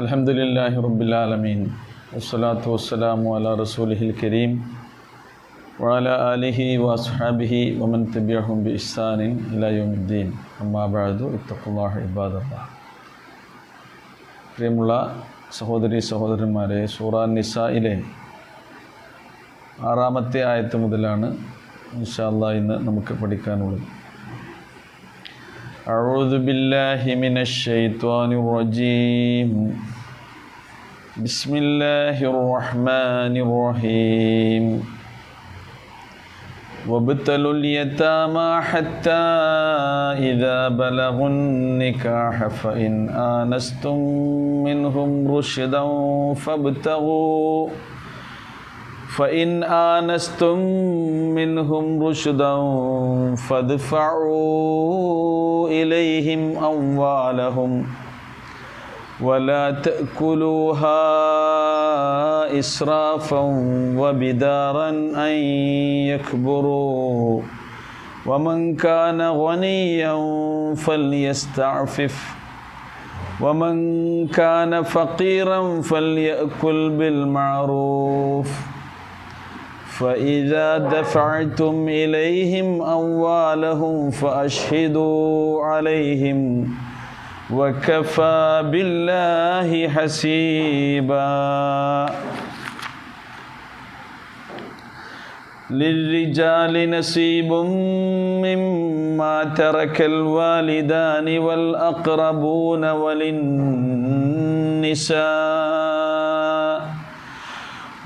അൽഹംദുലില്ലാഹി റബ്ബിൽ ആലമീൻ വസ്സലാത്തു വസ്സലാമു അലാ റസൂലിഹിൽ കരീം വഅലാ ആലിഹി വഅസ്ഹാബിഹി വമൻ തബിഅഹും ബിഇഹ്സാനിൻ ഇലാ യൗമിദ്ദീൻ. അമ്മാ ബഅദു ഇത്തഖുല്ലാഹ ഇബാദല്ലാഹ്. പ്രിയമുള്ള സഹോദരീ സഹോദരന്മാരെ, സൂറ നിസായിലെ 6-ാമത്തെ ആയത്ത് മുതലാണ് ഇൻഷാ അല്ലാഹ് ഇന്ന് നമുക്ക് പഠിക്കാനുള്ളത്. അഊദു ബില്ലാഹി മിനശ് ശൈത്വാനിർ റജീം. ബിസ്മില്ലാഹിർ റഹ്മാനിർ റഹീം. വബ്തലുൽ യതാമാ ഹത്താ ഇദാ ബലഗുൻ നികാഹ ഫഇൻ ആനസ്തും മിൻഹും റുശ്ദൻ فإن آنستم منهم رشدا فادفعوا إليهم أموالهم ولا تأكلوها إسرافا وبدارا أن يكبروا ومن كان غنيا فليستعفف ومن كان فقيرا فليأكل بالمعروف فإذا دفعتم إليهم أموالهم فأشهدوا عليهم وكفى بالله حسيبا. للرجال نصيب مما ترك الوالدان والأقربون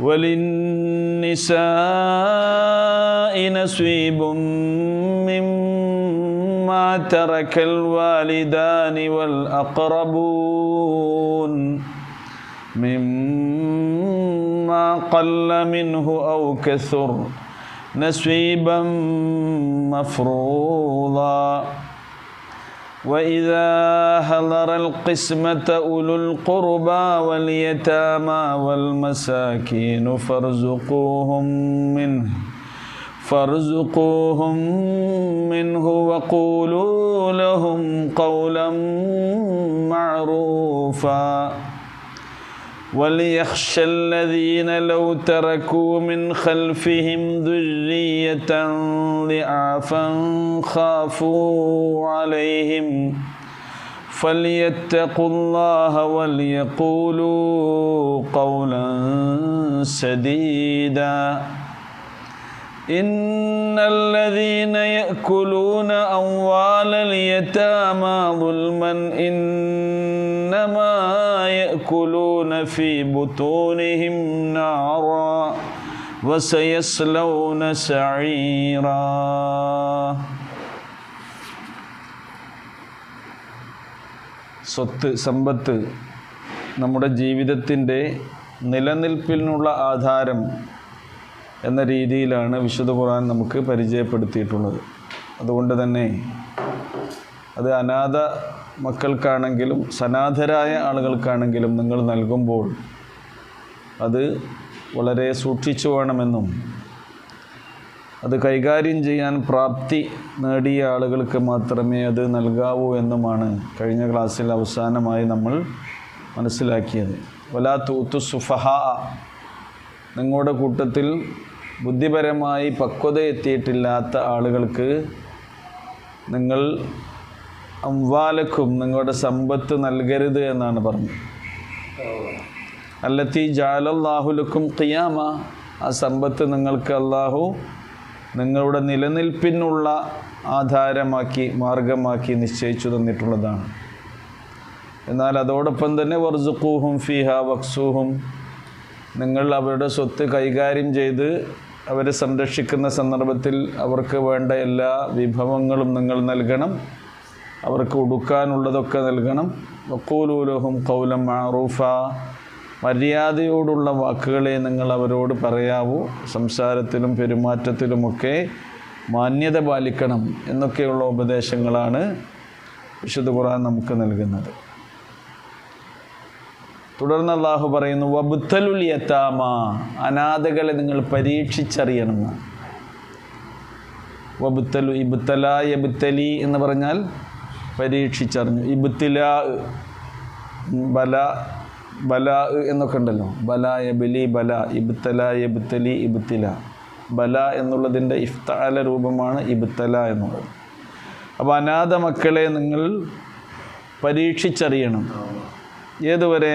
وللنساء نصيب مما ترك الوالدان والأقربون مما قل منه أو كثر نصيبا مفروضا. وإذا حضر القسمة أولو القربى واليتامى والمساكين فارزقوهم منه وقولوا لهم قولا معروفا. وليخشى الذين لو تركوا من خلفهم ذرية ضعافا خافوا عليهم فليتقوا الله وليقولوا قولا سديدا. إن الذين يأكلون أموال اليتامى ظلما إنما يأكلون في بطونهم نارا وسيصلون سعيرا. സ്വത്ത്, സമ്പത്ത് നമ്മുടെ ജീവിതത്തിൻ്റെ നിലനിൽപ്പിനുള്ള ആധാരം എന്ന രീതിയിലാണ് വിശുദ്ധ ഖുർആൻ നമുക്ക് പരിചയപ്പെടുത്തിയിട്ടുള്ളത്. അതുകൊണ്ട് തന്നെ അത് അനാഥ മക്കൾക്കാണെങ്കിലും സനാഥരായ ആളുകൾക്കാണെങ്കിലും നിങ്ങൾ നൽകുമ്പോൾ അത് വളരെ സൂക്ഷിച്ചു വേണമെന്നും അത് കൈകാര്യം ചെയ്യാൻ പ്രാപ്തി നേടിയ ആളുകൾക്ക് മാത്രമേ അത് നൽകാവൂ എന്നുമാണ് കഴിഞ്ഞ ക്ലാസ്സിൽ അവസാനമായി നമ്മൾ മനസ്സിലാക്കിയത്. വലാ തൂത്തു സുഫഹാ, നിങ്ങളുടെ കൂട്ടത്തിൽ ബുദ്ധിപരമായി പക്വത എത്തിയിട്ടില്ലാത്ത ആളുകൾക്ക് നിങ്ങൾ അംവാലക്കും നിങ്ങളുടെ സമ്പത്ത് നൽകരുത് എന്നാണ് പറഞ്ഞത്. അല്ലത്തി ജഅലല്ലാഹു ലക്കും ഖിയാമ, ആ സമ്പത്ത് നിങ്ങൾക്ക് അല്ലാഹു നിങ്ങളുടെ നിലനിൽപ്പിനുള്ള ആധാരമാക്കി മാർഗമാക്കി നിശ്ചയിച്ചു തന്നിട്ടുള്ളതാണ്. എന്നാൽ അതോടൊപ്പം തന്നെ വർസുഖൂഹും ഫീഹാ വക്സൂഹും, നിങ്ങൾ അവരുടെ സ്വത്ത് കൈകാര്യം ചെയ്ത് അവരെ സംരക്ഷിക്കുന്ന സന്ദർഭത്തിൽ അവർക്ക് വേണ്ട എല്ലാ വിഭവങ്ങളും നിങ്ങൾ നൽകണം, അവർക്ക് ഉടുക്കാനുള്ളതൊക്കെ നൽകണം. വഖൂലൂ ലഹും ഖൗലൻ മഅറൂഫ, മര്യാദയോടുള്ള വാക്കുകളെ നിങ്ങൾ അവരോട് പറയാവൂ, സംസാരത്തിലും പെരുമാറ്റത്തിലുമൊക്കെ മാന്യത പാലിക്കണം എന്നൊക്കെയുള്ള ഉപദേശങ്ങളാണ് വിശുദ്ധ ഖുർആൻ നമുക്ക് നൽകുന്നത്. തുടർന്ന് അല്ലാഹു പറയുന്നു, വബ്തലുൽ യതാമ, അനാഥകളെ നിങ്ങൾ പരീക്ഷിച്ചറിയണം. വബ്തലു ഇബ്തല യബ്തലി എന്ന് പറഞ്ഞാൽ പരീക്ഷിച്ചറിഞ്ഞു. ഇബ്തിലാ, ബല എന്നൊക്കെ ഉണ്ടല്ലോ. ബല യബ്ലി ബല, ഇബ്തല യബ്തലി ഇബ്തില. ബല എന്നുള്ളതിൻ്റെ ഇഫ്തഅല രൂപമാണ് ഇബ്തല എന്നുള്ളത്. അപ്പോൾ അനാഥ മക്കളെ നിങ്ങൾ പരീക്ഷിച്ചറിയണം. ഏതുവരെ?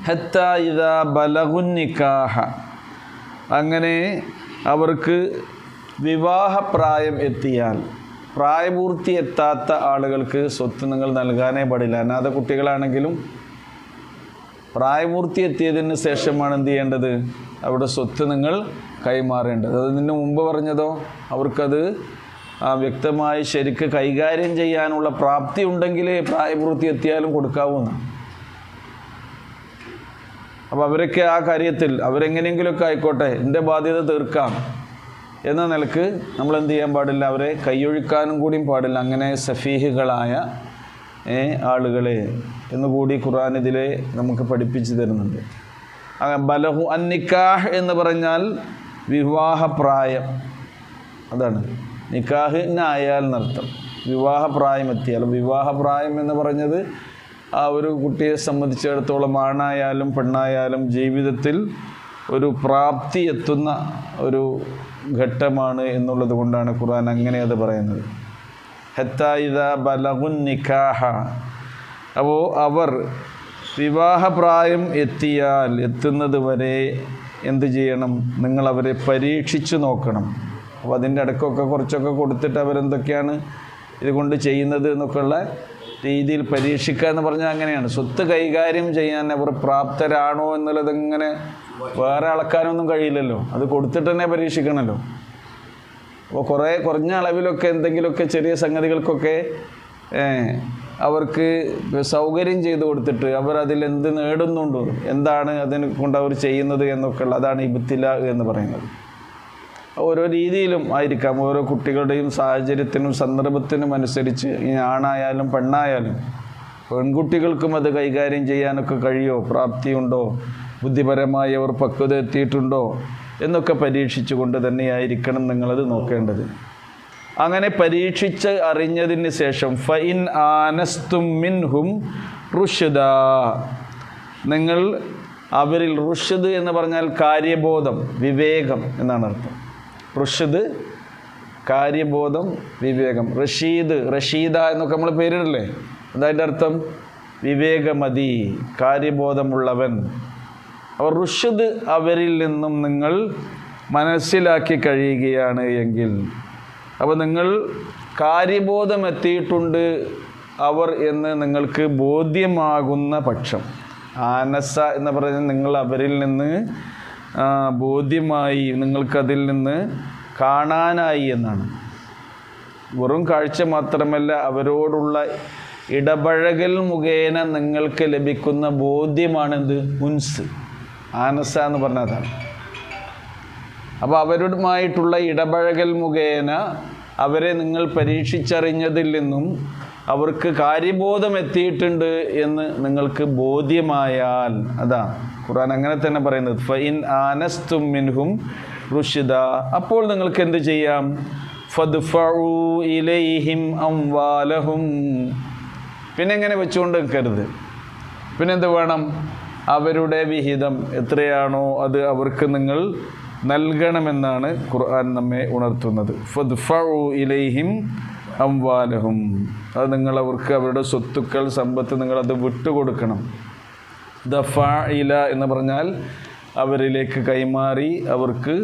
ഹത്താ ഇദാ ബലഗുൻ നിക്കാഹ, അങ്ങനെ അവർക്ക് വിവാഹപ്രായം എത്തിയാൽ. പ്രായപൂർത്തി എത്താത്ത ആളുകൾക്ക് സ്വത്ത് നിങ്ങൾ നൽകാനേ പാടില്ല. അനാഥ കുട്ടികളാണെങ്കിലും പ്രായപൂർത്തി എത്തിയതിന് ശേഷമാണ് എന്ത് ചെയ്യേണ്ടത്? അവിടെ സ്വത്ത് നിങ്ങൾ കൈമാറേണ്ടത്. അതിന് മുമ്പ് പറഞ്ഞതോ അവർക്കത് വ്യക്തമായി ശരിക്ക് കൈകാര്യം ചെയ്യാനുള്ള പ്രാപ്തി ഉണ്ടെങ്കിൽ പ്രായപൂർത്തി എത്തിയാലും കൊടുക്കാവുന്നതാണ്. അപ്പോൾ അവരൊക്കെ ആ കാര്യത്തിൽ അവരെങ്ങനെയെങ്കിലുമൊക്കെ ആയിക്കോട്ടെ, എൻ്റെ ബാധ്യത തീർക്കാം എന്ന നിലക്ക് നമ്മൾ എന്ത് ചെയ്യാൻ പാടില്ല? അവരെ കൈയൊഴിക്കാനും കൂടിയും പാടില്ല. അങ്ങനെ സഫീഹുകളായ ആളുകളെ എന്നുകൂടി ഖുർആൻ ഇതിലെ നമുക്ക് പഠിപ്പിച്ചു തരുന്നുണ്ട്. ബലഹു അൻ നിക്കാഹ് എന്ന് പറഞ്ഞാൽ വിവാഹപ്രായം, അതാണ് നിക്കാഹിനായാൽ എന്നർത്ഥം. വിവാഹപ്രായം എത്തിയാൽ. വിവാഹപ്രായം എന്ന് പറഞ്ഞത് ആ ഒരു കുട്ടിയെ സംബന്ധിച്ചിടത്തോളം ആണായാലും പെണ്ണായാലും ജീവിതത്തിൽ ഒരു പ്രാപ്തി എത്തുന്ന ഒരു ഘട്ടമാണ് എന്നുള്ളത് കൊണ്ടാണ് ഖുർആൻ അങ്ങനെ അത് പറയുന്നത്. ഹത്താ ഇദാ ബലഗുൻ നിക്കാഹ, അപ്പോൾ അവർ വിവാഹപ്രായം എത്തുന്നത് വരെ എന്ത് ചെയ്യണം? നിങ്ങൾ അവരെ പരീക്ഷിച്ചു നോക്കണം. അപ്പോൾ അതിൻ്റെ ഇടയ്ക്കൊക്കെ കുറച്ചൊക്കെ കൊടുത്തിട്ട് അവരെന്തൊക്കെയാണ് ഇതുകൊണ്ട് ചെയ്യുന്നത് എന്നൊക്കെയുള്ള രീതിയിൽ പരീക്ഷിക്കുക എന്ന് പറഞ്ഞാൽ അങ്ങനെയാണ്. സ്വത്ത് കൈകാര്യം ചെയ്യാൻ അവർ പ്രാപ്തരാണോ എന്നുള്ളത് ഇങ്ങനെ വേറെ അളക്കാനൊന്നും കഴിയില്ലല്ലോ. അത് കൊടുത്തിട്ട് തന്നെ പരീക്ഷിക്കണമല്ലോ. അപ്പോൾ കുറഞ്ഞ അളവിലൊക്കെ എന്തെങ്കിലുമൊക്കെ ചെറിയ സംഗതികൾക്കൊക്കെ അവർക്ക് സൗകര്യം ചെയ്ത് കൊടുത്തിട്ട് അവർ അതിലെന്ത് നേടുന്നുണ്ടോ, എന്താണ് അതിനെ കൊണ്ട് അവർ ചെയ്യുന്നത് എന്നൊക്കെയുള്ള അതാണ് ഇബ്തില എന്ന് പറയുന്നത്. ഓരോ രീതിയിലും ആയിരിക്കാം. ഓരോ കുട്ടികളുടെയും സാഹചര്യത്തിനും സന്ദർഭത്തിനും അനുസരിച്ച് ആണായാലും പെണ്ണായാലും. പെൺകുട്ടികൾക്കും അത് കൈകാര്യം ചെയ്യാനൊക്കെ കഴിയോ, പ്രാപ്തിയുണ്ടോ, ബുദ്ധിപരമായി അവർ പക്വത എത്തിയിട്ടുണ്ടോ എന്നൊക്കെ പരീക്ഷിച്ചു കൊണ്ട് തന്നെയായിരിക്കണം നിങ്ങളത് നോക്കേണ്ടത്. അങ്ങനെ പരീക്ഷിച്ച് അറിഞ്ഞതിന് ശേഷം ഫഇൻ ആനസ്തും മിൻഹും റുഷ്ദാ, നിങ്ങൾ അവരിൽ, റുഷ്ദ് എന്ന് പറഞ്ഞാൽ കാര്യബോധം, വിവേകം എന്നാണ് അർത്ഥം. റുഷ്ദ് കാര്യബോധം, വിവേകം. റഷീദ എന്നൊക്കെ നമ്മൾ പേരിടല്ലേ, അതതിൻ്റെ അർത്ഥം വിവേകമതി, കാര്യബോധമുള്ളവൻ. അവർ റുഷ്ദ് അവരിൽ നിന്നും നിങ്ങൾ മനസ്സിലാക്കി കഴിയുകയാണ് എങ്കിൽ, അപ്പോൾ നിങ്ങൾ കാര്യബോധം എത്തിയിട്ടുണ്ട് അവർ എന്ന് നിങ്ങൾക്ക് ബോധ്യമാകുന്ന പക്ഷം. ആനസ എന്ന് പറഞ്ഞാൽ നിങ്ങൾ അവരിൽ നിന്ന് ബോധ്യമായി, നിങ്ങൾക്കതിൽ നിന്ന് കാണാനായി എന്നാണ്. വെറും കാഴ്ച മാത്രമല്ല, അവരോടുള്ള ഇടപഴകൽ മുഖേന നിങ്ങൾക്ക് ലഭിക്കുന്ന ബോധ്യമാണെന്ത്? ഉൻസ്. ആനസ എന്ന് പറഞ്ഞാൽ അതാണ്. അപ്പോൾ അവരുമായിട്ടുള്ള ഇടപഴകൽ മുഖേന അവരെ നിങ്ങൾ പരീക്ഷിച്ചറിഞ്ഞതിൽ നിന്നും അവർക്ക് കാര്യബോധം എത്തിയിട്ടുണ്ട് എന്ന് നിങ്ങൾക്ക് ബോധ്യമായാൽ, അതാ ഖുർആൻ അങ്ങനെ തന്നെ പറയുന്നത്. ഫഇൻ ആനസ്തും മിൻഹും റുഷ്ദ, അപ്പോൾ നിങ്ങൾക്ക് എന്ത് ചെയ്യാം? ഫദ്ഫഉ ഇലൈഹിം അംവാലഹും, പിന്നെ എങ്ങനെ വെച്ചുകൊണ്ട് നിൽക്കരുത്. പിന്നെന്ത് വേണം? അവരുടെ വിഹിതം എത്രയാണോ അത് അവർക്ക് നിങ്ങൾ നൽകണമെന്നാണ് ഖുർആൻ നമ്മെ ഉണർത്തുന്നത്. ഫദ്ഫഉ ഇലൈഹിം അംവാലഹും, അത് നിങ്ങൾ അവർക്ക് അവരുടെ സ്വത്തുക്കൾ, സമ്പത്ത് നിങ്ങളത് വിട്ടുകൊടുക്കണം. ദഫഇല എന്ന് പറഞ്ഞാൽ അവരിലേക്ക് കൈമാറി അവർക്ക്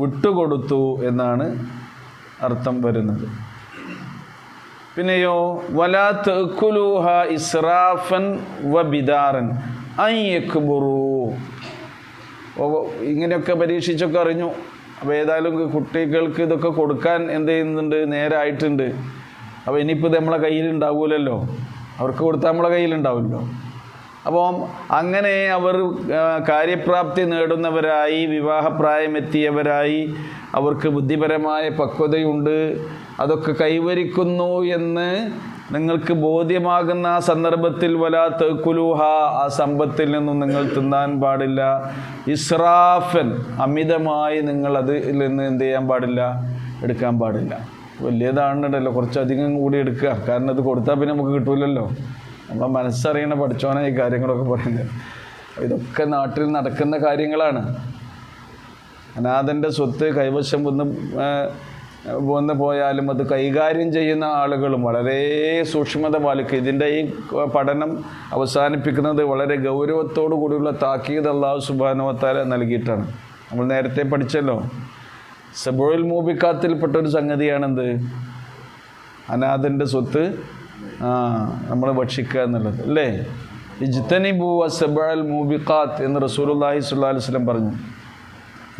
വിട്ടുകൊടുത്തു എന്നാണ് അർത്ഥം വരുന്നത്. പിന്നെയോ വലാ തഅകുലൂഹ ഇസ്റാഫൻ വബിദാറൻ അൻ യക്ബറൂ, ഇങ്ങനെയൊക്കെ പരീക്ഷിച്ചൊക്കെ അറിഞ്ഞു. അപ്പോൾ ഏതായാലും കുട്ടികൾക്ക് ഇതൊക്കെ കൊടുക്കാൻ എന്ത് ചെയ്യുന്നുണ്ട്? നേരായിട്ടുണ്ട്. അപ്പോൾ ഇനിയിപ്പോൾ ഇത് നമ്മളെ കയ്യിലുണ്ടാവില്ലല്ലോ, അവർക്ക് കൊടുത്താൽ നമ്മളെ കയ്യിലുണ്ടാവില്ലോ. അപ്പോൾ അങ്ങനെ അവർ കാര്യപ്രാപ്തി നേടുന്നവരായി, വിവാഹപ്രായമെത്തിയവരായി, അവർക്ക് ബുദ്ധിപരമായ പക്വതയുണ്ട്, അതൊക്കെ കൈവരിക്കുന്നു എന്ന് നിങ്ങൾക്ക് ബോധ്യമാകുന്ന ആ സന്ദർഭത്തിൽ വലാ തഅകുലൂഹ, ആ സമ്പത്തിൽ നിന്നും നിങ്ങൾ തിന്നാൻ പാടില്ല. ഇസ്റാഫൻ, അമിതമായി നിങ്ങൾ അതിൽ നിന്ന് എന്ത് ചെയ്യാൻ പാടില്ല? എടുക്കാൻ പാടില്ല. വലിയതാണെന്നുണ്ടല്ലോ കുറച്ചധികം കൂടി എടുക്കുക. കാരണം ഇത് കൊടുത്താൽ പിന്നെ നമുക്ക് കിട്ടൂലല്ലോ. നമ്മളെ മനസ്സറിയണ പഠിച്ചോനാണ് ഈ കാര്യങ്ങളൊക്കെ പറയുന്നത്. ഇതൊക്കെ നാട്ടിൽ നടക്കുന്ന കാര്യങ്ങളാണ്. അനാഥൻ്റെ സ്വത്ത് കൈവശം വന്ന് പോയാലും അത് കൈകാര്യം ചെയ്യുന്ന ആളുകളും വളരെ സൂക്ഷ്മത പാലിക്കുക. ഇതിൻ്റെ ഈ പഠനം അവസാനിപ്പിക്കുന്നത് വളരെ ഗൗരവത്തോടു കൂടിയുള്ള താക്കീത് അല്ലാഹു സുബ്ഹാനഹു വ തആല നൽകിയിട്ടാണ്. നമ്മൾ നേരത്തെ പഠിച്ചല്ലോ, സബഉൽ മൂബിഖാത്തിൽപ്പെട്ടൊരു സംഗതിയാണെന്ത്? അനാഥൻ്റെ സ്വത്ത് നമ്മൾ ഭക്ഷിക്കുക എന്നുള്ളത് അല്ലേ? ഇജ്തനിബു സബഉൽ മൂബിഖാത്ത് എന്ന് റസൂലുള്ളാഹി സ്വല്ലല്ലാഹു അലൈഹി വസല്ലം പറഞ്ഞു.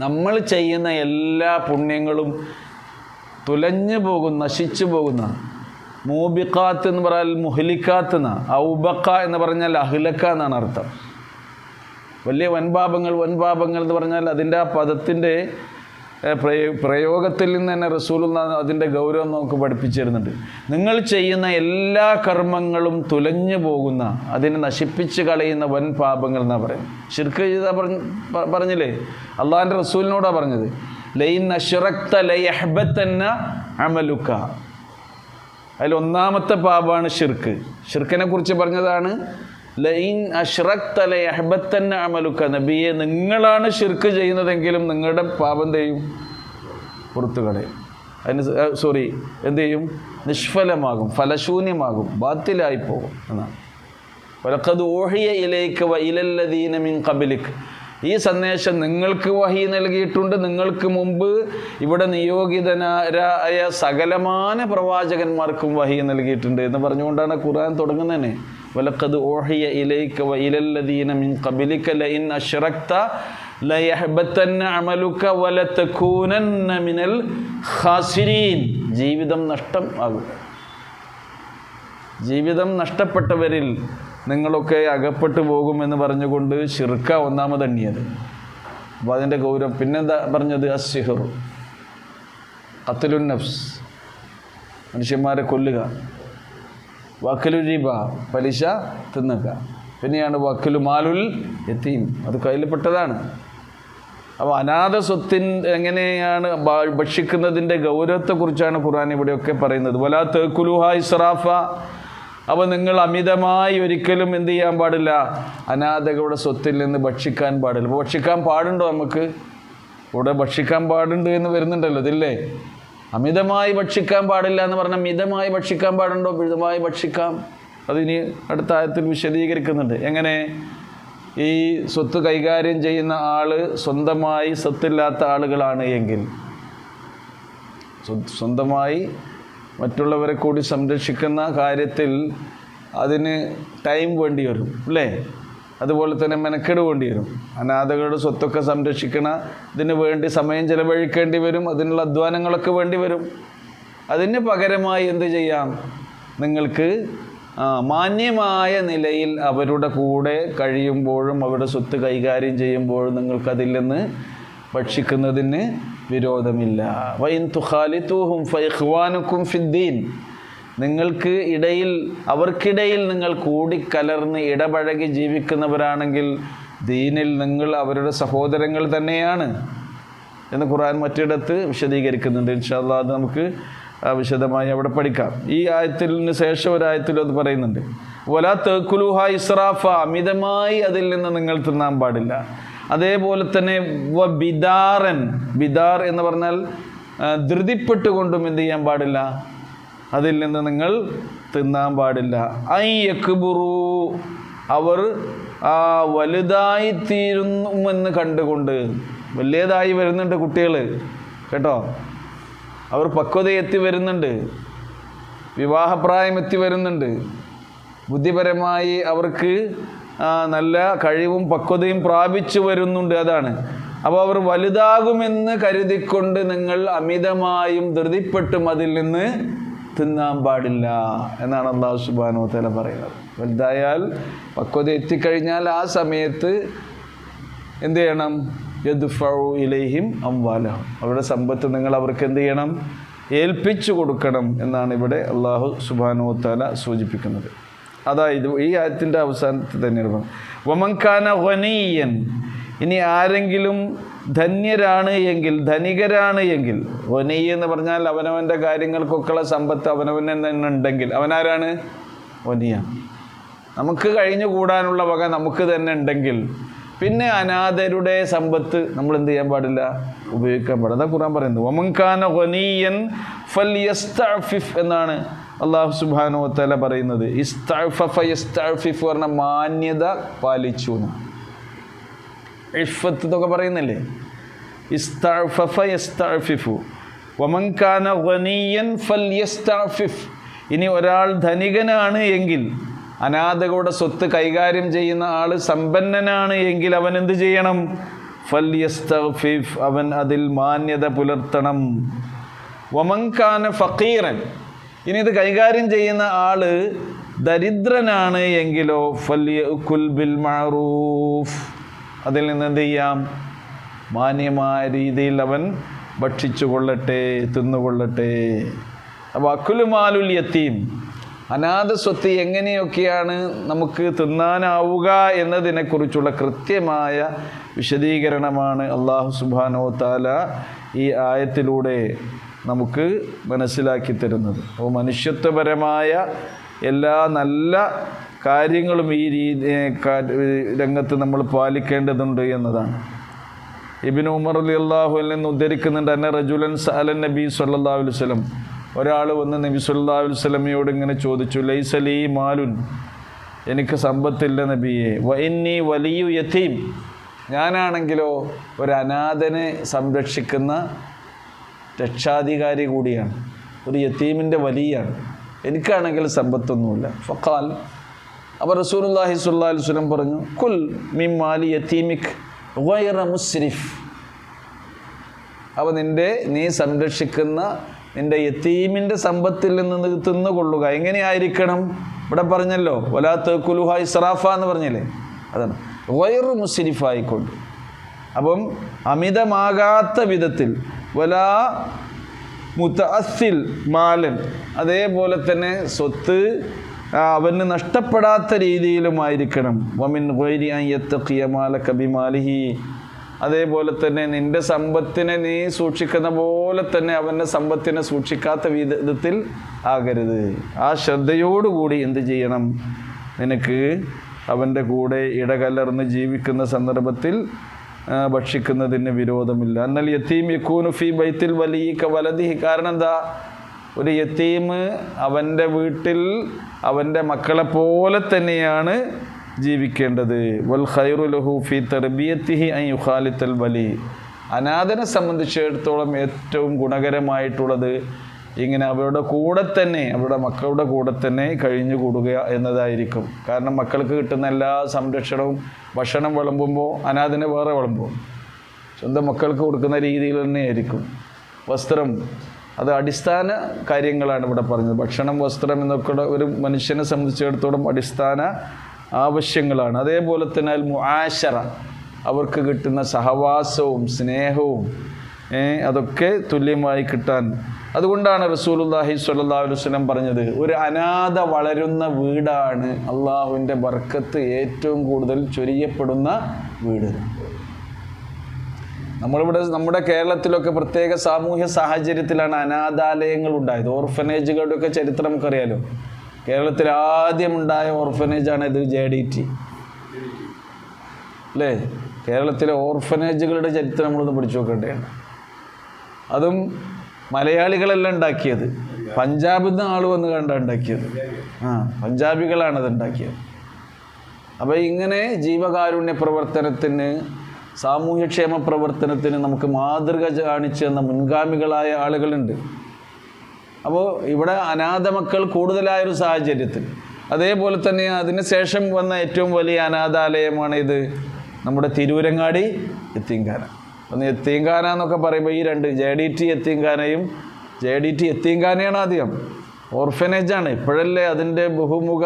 നമ്മൾ ചെയ്യുന്ന എല്ലാ പുണ്യങ്ങളും തുലഞ്ഞു പോകുന്ന, നശിച്ചു പോകുന്ന, മൂബിഖാത്ത് എന്ന് പറഞ്ഞാൽ മുഹ്ലിക്കാത്ത് എന്നാണ്, ഔബക്ക എന്ന് പറഞ്ഞാൽ അഹ്ലക്ക എന്നാണ് അർത്ഥം. വലിയ വൻപാപങ്ങൾ എന്ന് പറഞ്ഞാൽ അതിൻ്റെ ആ പദത്തിൻ്റെ പ്രയോഗത്തിൽ നിന്ന് തന്നെ റസൂലുള്ളാഹി അതിൻ്റെ ഗൗരവം നമുക്ക് പഠിപ്പിച്ചിരുന്നുണ്ട്. നിങ്ങൾ ചെയ്യുന്ന എല്ലാ കർമ്മങ്ങളും തുലഞ്ഞു പോകുന്ന, അതിനെ നശിപ്പിച്ച് കളയുന്ന വൻ പാപങ്ങൾ എന്നാണ് പറയുന്നത്. ശിർക്ക് ചെയ്താൽ പറഞ്ഞില്ലേ, അള്ളാഹിൻ്റെ റസൂലിനോടാണ് പറഞ്ഞത്, ലൈൻ അശ്റക്ത ലയഹ്ബതന്ന അമലുക. അതിൽ ഒന്നാമത്തെ പാപമാണ് ഷിർക്ക്. ഷിർക്കിനെ കുറിച്ച് പറഞ്ഞതാണ് ലൈൻ അശ്റക്ത ലയഹ്ബതന്ന അമലുക. നബിയെ, നിങ്ങളാണ് ഷിർക്ക് ചെയ്യുന്നതെങ്കിലും നിങ്ങളുടെ പാപം എന്ത് ചെയ്യും? പുറത്തു കളയും. എന്ത് ചെയ്യും? നിഷ്ഫലമാകും, ഫലശൂന്യമാകും, ബാത്തിലായി പോകും എന്നാണ്. വലഖദ് ഊഹിയ ഇലൈക വ ഇലല്ലദീന മിൻ ഖബ്ലിക. ഈ സന്ദേശം നിങ്ങൾക്ക് വഹി നൽകിയിട്ടുണ്ട്, നിങ്ങൾക്ക് മുമ്പ് ഇവിടെ നിയോഗിതനായ സകലമാന പ്രവാചകന്മാർക്കും വഹി നൽകിയിട്ടുണ്ട് എന്ന് പറഞ്ഞുകൊണ്ടാണ് ഖുർആൻ തുടങ്ങുന്നത്. വലഖദ് ഊഹിയ ഇലൈക വ ഇലല്ലദീന മിൻ ഖബ്ലിക ലഇൻ അശ്റക്ത ലയഹ്ബതന്ന അമലുക വലതകൂനന്ന മിനൽ ഖാസിരീൻ. ജീവിതം നഷ്ടം ആകും. ജീവിതം നഷ്ടപ്പെട്ടവരിൽ നിങ്ങളൊക്കെ അകപ്പെട്ടു പോകുമെന്ന് പറഞ്ഞുകൊണ്ട് ശിർക്ക ഒന്നാമത് എണ്ണിയത്. അപ്പോൾ അതിൻ്റെ ഗൗരവം പിന്നെന്താ പറഞ്ഞത്? അസ്സിഹ്റു, ഖത്ലുൻ നഫ്സ്, മനുഷ്യന്മാരെ കൊല്ലുക. വഖലു റിബ, പലിശ തിന്നുക. പിന്നെയാണ് വഖലു മാലുൽ യതീം, അത് കയ്യിൽപ്പെട്ടതാണ്. അപ്പോൾ അനാഥ സ്വത്തിൻ എങ്ങനെയാണ് ഭക്ഷിക്കുന്നതിൻ്റെ ഗൗരവത്തെക്കുറിച്ചാണ് ഖുർആൻ ഇവിടെയൊക്കെ പറയുന്നത്. വലാ തഅകുലുഹാ ഇസ്റാഫ. അപ്പോൾ നിങ്ങൾ അമിതമായി ഒരിക്കലും എന്ത് ചെയ്യാൻ പാടില്ല? അനാഥകളുടെ സ്വത്തിൽ നിന്ന് ഭക്ഷിക്കാൻ പാടില്ല. അപ്പോൾ ഭക്ഷിക്കാൻ പാടുണ്ടോ? നമുക്ക് ഇവിടെ ഭക്ഷിക്കാൻ പാടുണ്ട് എന്ന് വരുന്നുണ്ടല്ലോ, ഇതില്ലേ? അമിതമായി ഭക്ഷിക്കാൻ പാടില്ല എന്ന് പറഞ്ഞാൽ മിതമായി ഭക്ഷിക്കാൻ പാടുണ്ടോ? മിതമായി ഭക്ഷിക്കാം. അതിനി അടുത്ത ആയത്തിൽ വിശദീകരിക്കുന്നുണ്ട്. എങ്ങനെ? ഈ സ്വത്ത് കൈകാര്യം ചെയ്യുന്ന ആൾ സ്വന്തമായി സ്വത്തില്ലാത്ത ആളുകളാണ് എങ്കിൽ, സ്വന്തമായി മറ്റുള്ളവരെ കൂടി സംരക്ഷിക്കുന്ന കാര്യത്തിൽ അതിന് ടൈം വേണ്ടി വരും അല്ലേ? അതുപോലെ തന്നെ മെനക്കെട് വേണ്ടി വരും. അനാഥകളുടെ സ്വത്തൊക്കെ സംരക്ഷിക്കണ ഇതിന് വേണ്ടി സമയം ചെലവഴിക്കേണ്ടി വരും, അതിനുള്ള അധ്വാനങ്ങളൊക്കെ വേണ്ടി വരും. അതിന് പകരമായി എന്ത് ചെയ്യാം? നിങ്ങൾക്ക് മാന്യമായ നിലയിൽ അവരുടെ കൂടെ കഴിയുമ്പോഴും അവരുടെ സ്വത്ത് കൈകാര്യം ചെയ്യുമ്പോഴും നിങ്ങൾക്കതിൽ നിന്ന് ഭക്ഷിക്കുന്നതിന് വിരോധമില്ല. വഇൻ തുഖാലിതുഹും ഫഇഖ്വാനുക്കും ഫിദ്ദീൻ. നിങ്ങൾക്ക് ഇടയിൽ, അവർക്കിടയിൽ നിങ്ങൾ കൂടിക്കലർന്ന് ഇടപഴകി ജീവിക്കുന്നവരാണെങ്കിൽ ദീനിൽ നിങ്ങൾ അവരുടെ സഹോദരങ്ങൾ തന്നെയാണ് എന്ന് ഖുർആൻ മറ്റിടത്ത് വിശദീകരിക്കുന്നുണ്ട്. ഇൻഷാ അല്ലാഹ് അത് നമുക്ക് വിശദമായി അവിടെ പഠിക്കാം. ഈ ആയത്തിന് ശേഷം ഒരായത്തിൽ അത് പറയുന്നുണ്ട്. വലാ തഅകുലുഹാ ഇസ്റാഫ. അമിതമായി അതിൽ നിന്ന് നിങ്ങൾ തിന്നാൻ പാടില്ല. അതേപോലെ തന്നെ ബിദാറൻ. ബിദാർ എന്ന് പറഞ്ഞാൽ ധൃതിപ്പെട്ടുകൊണ്ടും എന്ത് ചെയ്യാൻ പാടില്ല? അതിൽ നിന്ന് നിങ്ങൾ തിന്നാൻ പാടില്ല. ഐ യക്ബുറു. അവർ വലുതായിത്തീരുന്നുവെന്ന് കണ്ടുകൊണ്ട്, വലിയതായി വരുന്നുണ്ട് കുട്ടികൾ കേട്ടോ, അവർ പക്വതയെത്തി വരുന്നുണ്ട്, വിവാഹപ്രായം എത്തി വരുന്നുണ്ട്, ബുദ്ധിപരമായി അവർക്ക് നല്ല കഴിവും പക്വതയും പ്രാപിച്ചു വരുന്നുണ്ട്. അതാണ്. അപ്പോൾ അവർ വലുതാകുമെന്ന് കരുതിക്കൊണ്ട് നിങ്ങൾ അമിതമായും ധൃതിപ്പെട്ടും അതിൽ നിന്ന് തിന്നാൻ പാടില്ല എന്നാണ് അല്ലാഹു സുബ്ഹാനഹു വ തആല പറയുന്നത്. വലുതായാൽ, പക്വത എത്തിക്കഴിഞ്ഞാൽ ആ സമയത്ത് എന്ത് ചെയ്യണം? യദ്ഫഉ ഇലൈഹിം അംവാലഹും. അവരുടെ സമ്പത്ത് നിങ്ങൾ അവർക്ക് എന്ത് ചെയ്യണം? ഏൽപ്പിച്ചു കൊടുക്കണം എന്നാണ് ഇവിടെ അല്ലാഹു സുബ്ഹാനഹു വ തആല സൂചിപ്പിക്കുന്നത്. അതായത് ഈ ആയത്തിൻ്റെ അവസാനത്തിൽ തന്നെയാണ് വമൻ കാന ഗനിയ്യൻ. ഇനി ആരെങ്കിലും ധന്യരാണ് എങ്കിൽ, ധനികരാണ് എങ്കിൽ, ഗനി എന്ന് പറഞ്ഞാൽ അവനവൻ്റെ കാര്യങ്ങൾക്കൊക്കെയുള്ള സമ്പത്ത് അവനവനെ തന്നെ ഉണ്ടെങ്കിൽ അവനാരാണ്? ഗനിയാണ്. നമുക്ക് കഴിഞ്ഞുകൂടാനുള്ള വക നമുക്ക് തന്നെ ഉണ്ടെങ്കിൽ പിന്നെ അനാഥരുടെ സമ്പത്ത് നമ്മൾ എന്ത് ചെയ്യാൻ പാടില്ല? ഉപയോഗിക്കാൻ പാടില്ല. അതാ ഖുർആൻ പറയുന്നത്, വമൻ കാന ഗനിയൻ ഫൽയസ്തഅഫിഫ് എന്നാണ് അല്ലാഹു സുബ്ഹാനഹു വ തആല പറയുന്നത്. ഇസ്തഅഫഫ യസ്തഅഫിഫ് പറഞ്ഞ മാന്യത പാലിച്ചു. ഇഫ്ഫത്ത് എന്നൊക്കെ പറയുന്നില്ലേ? ഇസ്തഅഫഫ യസ്തഅഫിഫു വമൻ കാന ഗനിയൻ ഫൽയസ്തഅഫിഫ്. ഇനി ഒരാൾ ധനികനാണ് എങ്കിൽ, അനാഥകളുടെ സ്വത്ത് കൈകാര്യം ചെയ്യുന്ന ആൾ സമ്പന്നനാണ് എങ്കിൽ അവൻ എന്ത് ചെയ്യണം? ഫൽയസ്തഗ്ഫിഫ്, അവൻ അതിൽ മാന്യത പുലർത്തണം. വമൻ കാന ഫഖീറൻ, ഇനി ഇത് കൈകാര്യം ചെയ്യുന്ന ആള് ദരിദ്രനാണ് എങ്കിലോ ഫൽയകുൽ ബിൽ മഅറൂഫ്, അതിൽ നിന്ന് എന്ത് ചെയ്യാം? മാന്യമായ രീതിയിൽ അവൻ ഭക്ഷിച്ചു കൊള്ളട്ടെ, തിന്നുകൊള്ളട്ടെ. അപ്പോൾ അക്കുലു മാലുൽ യതീം, അനാഥ സ്വത്ത് എങ്ങനെയൊക്കെയാണ് നമുക്ക് തിന്നാനാവുക എന്നതിനെക്കുറിച്ചുള്ള കൃത്യമായ വിശദീകരണമാണ് അല്ലാഹു സുബ്ഹാനഹു വ തആല ഈ ആയത്തിലൂടെ നമുക്ക് മനസ്സിലാക്കി തരുന്നത്. അപ്പോൾ മനുഷ്യത്വപരമായ എല്ലാ നല്ല കാര്യങ്ങളും ഈ രംഗത്ത് നമ്മൾ പാലിക്കേണ്ടതുണ്ട് എന്നതാണ്. ഇബ്നു ഉമർ റളിയല്ലാഹു അൻഹു നിന്ന് ഉദ്ധരിക്കുന്നുണ്ട്, അന്ന റജുലൻ സഅല നബി സ്വല്ലല്ലാഹു അലൈഹി വസല്ലം, ഒരാൾ വന്ന് നബി സല്ലല്ലാഹു അലൈഹി വസല്ലമയോട് ഇങ്ങനെ ചോദിച്ചു, ലൈസ ലീ മാലുൻ, എനിക്ക് സമ്പത്തില്ല നബിയെ, വ ഇന്നി വലിയു യതീം, ഞാനാണെങ്കിലോ ഒരു അനാഥനെ സംരക്ഷിക്കുന്ന രക്ഷാധികാരി കൂടിയാണ്, ഒരു യതീമിൻ്റെ വലിയാണ്, എനിക്കാണെങ്കിൽ സമ്പത്തൊന്നുമില്ല. ഫഖാൽ, അപ്പോൾ റസൂലുള്ളാഹി സ്വല്ലല്ലാഹു അലൈഹി വസല്ലം പറഞ്ഞു, കുൽ മിൻ മാലി യതീമിക് ഗൈറ മുസ്രിഫ്, അപ്പോൾ നീ സംരക്ഷിക്കുന്ന നിൻ്റെ യതീമിൻ്റെ സമ്പത്തിൽ നിന്ന് തിന്നുകൊള്ളുക. എങ്ങനെയായിരിക്കണം? ഇവിടെ പറഞ്ഞല്ലോ, വലാ തഅകുലുഹാ ഇസ്റാഫ എന്ന് പറഞ്ഞില്ലേ, അതാണ് ഗൈറ മുസ്രിഫായിക്കൊണ്ട്. അപ്പം അമിതമാകാത്ത വിധത്തിൽ, വലാ മുതഅസ്സിൽ മാലൻ, അതേപോലെ തന്നെ സ്വത്ത് അവന് നഷ്ടപ്പെടാത്ത രീതിയിലുമായിരിക്കണം. വമിൻ ഗൈരി അൻ യത്തഖിയ മാലക ബിമാലിഹി, അതേപോലെ തന്നെ നിൻ്റെ സമ്പത്തിനെ നീ സൂക്ഷിക്കുന്ന പോലെ തന്നെ അവൻ്റെ സമ്പത്തിനെ സൂക്ഷിക്കാത്ത വിധത്തിൽ ആകരുത്. ആ ശ്രദ്ധയോടുകൂടി എന്ത് ചെയ്യണം? നിനക്ക് അവൻ്റെ കൂടെ ഇടകലർന്ന് ജീവിക്കുന്ന സന്ദർഭത്തിൽ ഭക്ഷിക്കുന്നതിന് വിരോധമില്ല. എന്നാൽ യതീം യകൂനു ഫീ ബൈത്തിൽ വലിയ വലദിഹി, കാരണം എന്താ? ഒരു യതീം അവൻ്റെ വീട്ടിൽ അവൻ്റെ മക്കളെ പോലെ തന്നെയാണ് ജീവിക്കേണ്ടത്. വൽ ഖൈറു ലഹു ഫീ തർബിയത്തിഹി അൻ യുഖാലിത്തൽ വലി, അനാഥനെ സംബന്ധിച്ചിടത്തോളം ഏറ്റവും ഗുണകരമായിട്ടുള്ളത് ഇങ്ങനെ അവരുടെ കൂടെ തന്നെ, അവരുടെ മക്കളുടെ കൂടെ തന്നെ കഴിഞ്ഞുകൂടുക എന്നതായിരിക്കും. കാരണം മക്കൾക്ക് കിട്ടുന്ന എല്ലാ സംരക്ഷണവും, ഭക്ഷണം വിളമ്പുമ്പോൾ അനാഥനെ വേറെ വിളമ്പും, സ്വന്തം മക്കൾക്ക് കൊടുക്കുന്ന രീതിയിൽ തന്നെയായിരിക്കും. വസ്ത്രം, അത് അടിസ്ഥാന കാര്യങ്ങളാണ് ഇവിടെ പറഞ്ഞത്. ഭക്ഷണം, വസ്ത്രം എന്നൊക്കെ ഒരു മനുഷ്യനെ സംബന്ധിച്ചിടത്തോളം അടിസ്ഥാന ആവശ്യങ്ങളാണ്. അതേപോലെ തന്നെ അൽ മുആശറ, അവർക്ക് കിട്ടുന്ന സഹവാസവും സ്നേഹവും അതൊക്കെ തുല്യമായി കിട്ടാൻ. അതുകൊണ്ടാണ് റസൂലുള്ളാഹി സ്വല്ലല്ലാഹു അലൈഹി വസല്ലം പറഞ്ഞത്, ഒരു അനാഥ വളരുന്ന വീടാണ് അള്ളാഹുവിൻ്റെ ബർക്കത്ത് ഏറ്റവും കൂടുതൽ ചൊരിയപ്പെടുന്ന വീട്. നമ്മളിവിടെ നമ്മുടെ കേരളത്തിലൊക്കെ പ്രത്യേക സാമൂഹ്യ സാഹചര്യത്തിലാണ് അനാഥാലയങ്ങൾ ഉണ്ടായത്. ഓർഫനേജുകളുടെയൊക്കെ ചരിത്രം നമുക്കറിയാലോ. കേരളത്തിൽ ആദ്യമുണ്ടായ ഓർഫനേജാണ് ഇത്, JDT അല്ലേ? കേരളത്തിലെ ഓർഫനേജുകളുടെ ചരിത്രം നമ്മളൊന്ന് പഠിച്ചു നോക്കേണ്ടതാണ്. അതും മലയാളികളെല്ലാം ഉണ്ടാക്കിയത്, പഞ്ചാബിൽ നിന്ന് ആൾ വന്ന് കണ്ടാണ് ഉണ്ടാക്കിയത്. പഞ്ചാബികളാണത് ഉണ്ടാക്കിയത്. അപ്പോൾ ഇങ്ങനെ ജീവകാരുണ്യ പ്രവർത്തനത്തിന്, സാമൂഹ്യക്ഷേമ പ്രവർത്തനത്തിന് നമുക്ക് മാതൃക കാണിച്ചു തന്ന മുൻഗാമികളായ ആളുകളുണ്ട്. അപ്പോൾ ഇവിടെ അനാഥ മക്കൾ കൂടുതലായൊരു സാഹചര്യത്തിൽ, അതേപോലെ തന്നെ അതിന് ശേഷം വന്ന ഏറ്റവും വലിയ അനാഥാലയമാണ് ഇത്, നമ്മുടെ തിരൂരങ്ങാടി യത്തീംഖാന. ഒന്ന് യത്തീംഖാന എന്നൊക്കെ പറയുമ്പോൾ ഈ രണ്ട് JDT യത്തീംഖാനയും, JDT യത്തീംഖാനയാണ് ആദ്യം, ഓർഫനേജാണ്. ഇപ്പോഴല്ലേ അതിൻ്റെ ബഹുമുഖ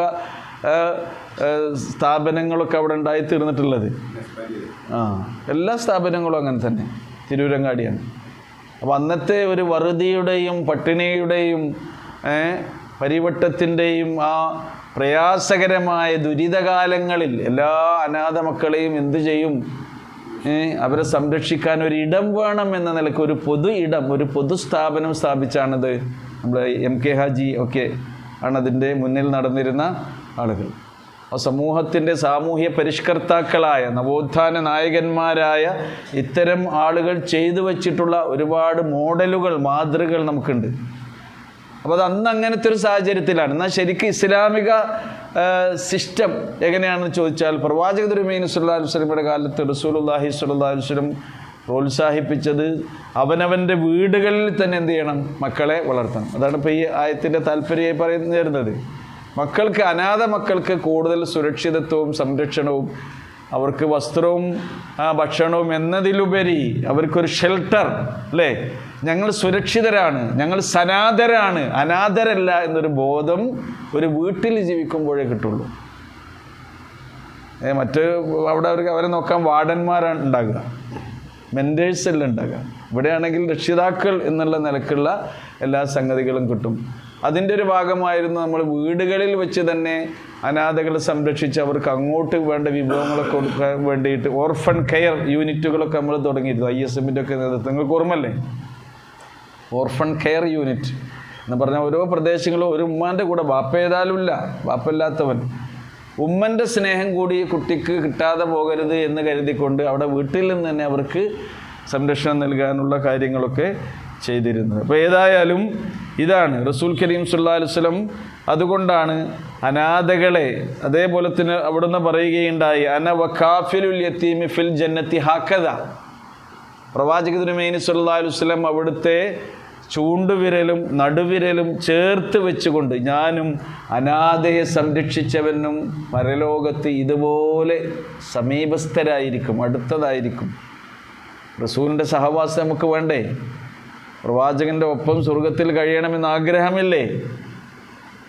സ്ഥാപനങ്ങളൊക്കെ അവിടെ ഉണ്ടായിത്തീർന്നിട്ടുള്ളത്. എല്ലാ സ്ഥാപനങ്ങളും അങ്ങനെ തന്നെ തിരൂരങ്ങാടിയാണ്. അപ്പോൾ അന്നത്തെ ഒരു വറുതിയുടെയും പട്ടിണിയുടെയും പരിവട്ടത്തിൻ്റെയും ആ പ്രയാസകരമായ ദുരിതകാലങ്ങളിൽ എല്ലാ അനാഥ മക്കളെയും എന്തു ചെയ്യും? അവരെ സംരക്ഷിക്കാൻ ഒരു ഇടം വേണം എന്ന നിലയ്ക്ക് ഒരു പൊതു ഇടം, ഒരു പൊതു സ്ഥാപനം സ്ഥാപിച്ചാണിത്. നമ്മൾ MK ഹാജി ഒക്കെ ആണ് അതിൻ്റെ മുന്നിൽ നടന്നിരുന്ന ആളുകൾ. ആ സമൂഹത്തിൻ്റെ സാമൂഹ്യ പരിഷ്കർത്താക്കളായ നവോത്ഥാന നായകന്മാരായ ഇത്തരം ആളുകൾ ചെയ്തു വച്ചിട്ടുള്ള ഒരുപാട് മോഡലുകൾ, മാതൃകകൾ നമുക്കുണ്ട്. അപ്പോൾ അത് അന്ന് അങ്ങനത്തെ ഒരു സാഹചര്യത്തിലാണ്. എന്നാൽ ശരിക്കും ഇസ്ലാമിക സിസ്റ്റം എങ്ങനെയാണെന്ന് ചോദിച്ചാൽ, പ്രവാചക തിരുമേനി സല്ലല്ലാഹു അലൈഹി വസല്ലമയുടെ കാലത്ത് റസൂലുള്ളാഹി സ്വല്ലല്ലാഹു അലൈഹി വസല്ലം പ്രോത്സാഹിപ്പിച്ചത് അവനവൻ്റെ വീടുകളിൽ തന്നെ എന്ത് ചെയ്യണം? മക്കളെ വളർത്തണം. അതാണ് ഇപ്പോൾ ഈ ആയത്തിൻ്റെ താല്പര്യമായി പറയുന്നത് വരുന്നത്. മക്കൾക്ക്, അനാഥ മക്കൾക്ക് കൂടുതൽ സുരക്ഷിതത്വവും സംരക്ഷണവും, അവർക്ക് വസ്ത്രവും ഭക്ഷണവും എന്നതിലുപരി അവർക്കൊരു ഷെൽട്ടർ, അല്ലേ? ഞങ്ങൾ സുരക്ഷിതരാണ്, ഞങ്ങൾ സനാഥരാണ്, അനാഥരല്ല എന്നൊരു ബോധം ഒരു വീട്ടിൽ ജീവിക്കുമ്പോഴേ കിട്ടുള്ളൂ. മറ്റ് അവിടെ അവരെ നോക്കാൻ വാർഡന്മാരാണ് ഉണ്ടാകുക, മെൻറ്റേഴ്സ് എല്ലാം ഉണ്ടാകുക. ഇവിടെയാണെങ്കിൽ രക്ഷിതാക്കൾ എന്നുള്ള നിലക്കുള്ള എല്ലാ സംഗതികളും കിട്ടും. അതിൻ്റെ ഒരു ഭാഗമായിരുന്നു നമ്മൾ വീടുകളിൽ വെച്ച് തന്നെ അനാഥകളെ സംരക്ഷിച്ച് അവർക്ക് അങ്ങോട്ട് വേണ്ട വിഭവങ്ങളൊക്കെ കൊടുക്കാൻ വേണ്ടിയിട്ട് ഓർഫൺ കെയർ യൂണിറ്റുകളൊക്കെ നമ്മൾ തുടങ്ങിയിരുന്നു. ISMൻ്റെ ഒക്കെ നേതൃത്വം നിങ്ങൾക്ക് ഓർമ്മല്ലേ? ഓർഫൺ കെയർ യൂണിറ്റ് എന്ന് പറഞ്ഞാൽ ഓരോ പ്രദേശങ്ങളും ഒരു ഉമ്മാൻ്റെ കൂടെ, ബാപ്പ ഏതായാലും ഇല്ല, ബാപ്പയില്ലാത്തവൻ, ഉമ്മൻ്റെ സ്നേഹം കൂടി കുട്ടിക്ക് കിട്ടാതെ പോകരുത് എന്ന് കരുതിക്കൊണ്ട് അവിടെ വീട്ടിൽ നിന്ന് തന്നെ അവർക്ക് സംരക്ഷണം നൽകാനുള്ള കാര്യങ്ങളൊക്കെ ചെയ്തിരുന്നത്. അപ്പോൾ ഏതായാലും ഇതാണ് റസൂൽ കരീം സല്ലല്ലാഹു അലൈഹി വസല്ലം അതുകൊണ്ടാണ് അനാഥകളെ, അതേപോലെ തന്നെ അവിടുന്ന് പറയുകയുണ്ടായി, അന വകാഫിലുൽ യതീമി ഫിൽ ജന്നത്തി ഹക്കദ. പ്രവാചക തിരുമേനി സല്ലല്ലാഹു അലൈഹി വസല്ലം അവിടുത്തെ ചൂണ്ടുവിരലും നടുവിരലും ചേർത്ത് വെച്ചുകൊണ്ട്, ഞാനും അനാഥയെ സംരക്ഷിച്ചവനും പരലോകത്ത് ഇതുപോലെ സമീപസ്ഥരായിരിക്കും, അടുത്തതായിരിക്കും. റസൂലിൻ്റെ സഹവാസം നമുക്ക് വേണ്ടേ? പ്രവാചകൻ്റെ ഒപ്പം സ്വർഗത്തിൽ കഴിയണമെന്ന് ആഗ്രഹമില്ലേ?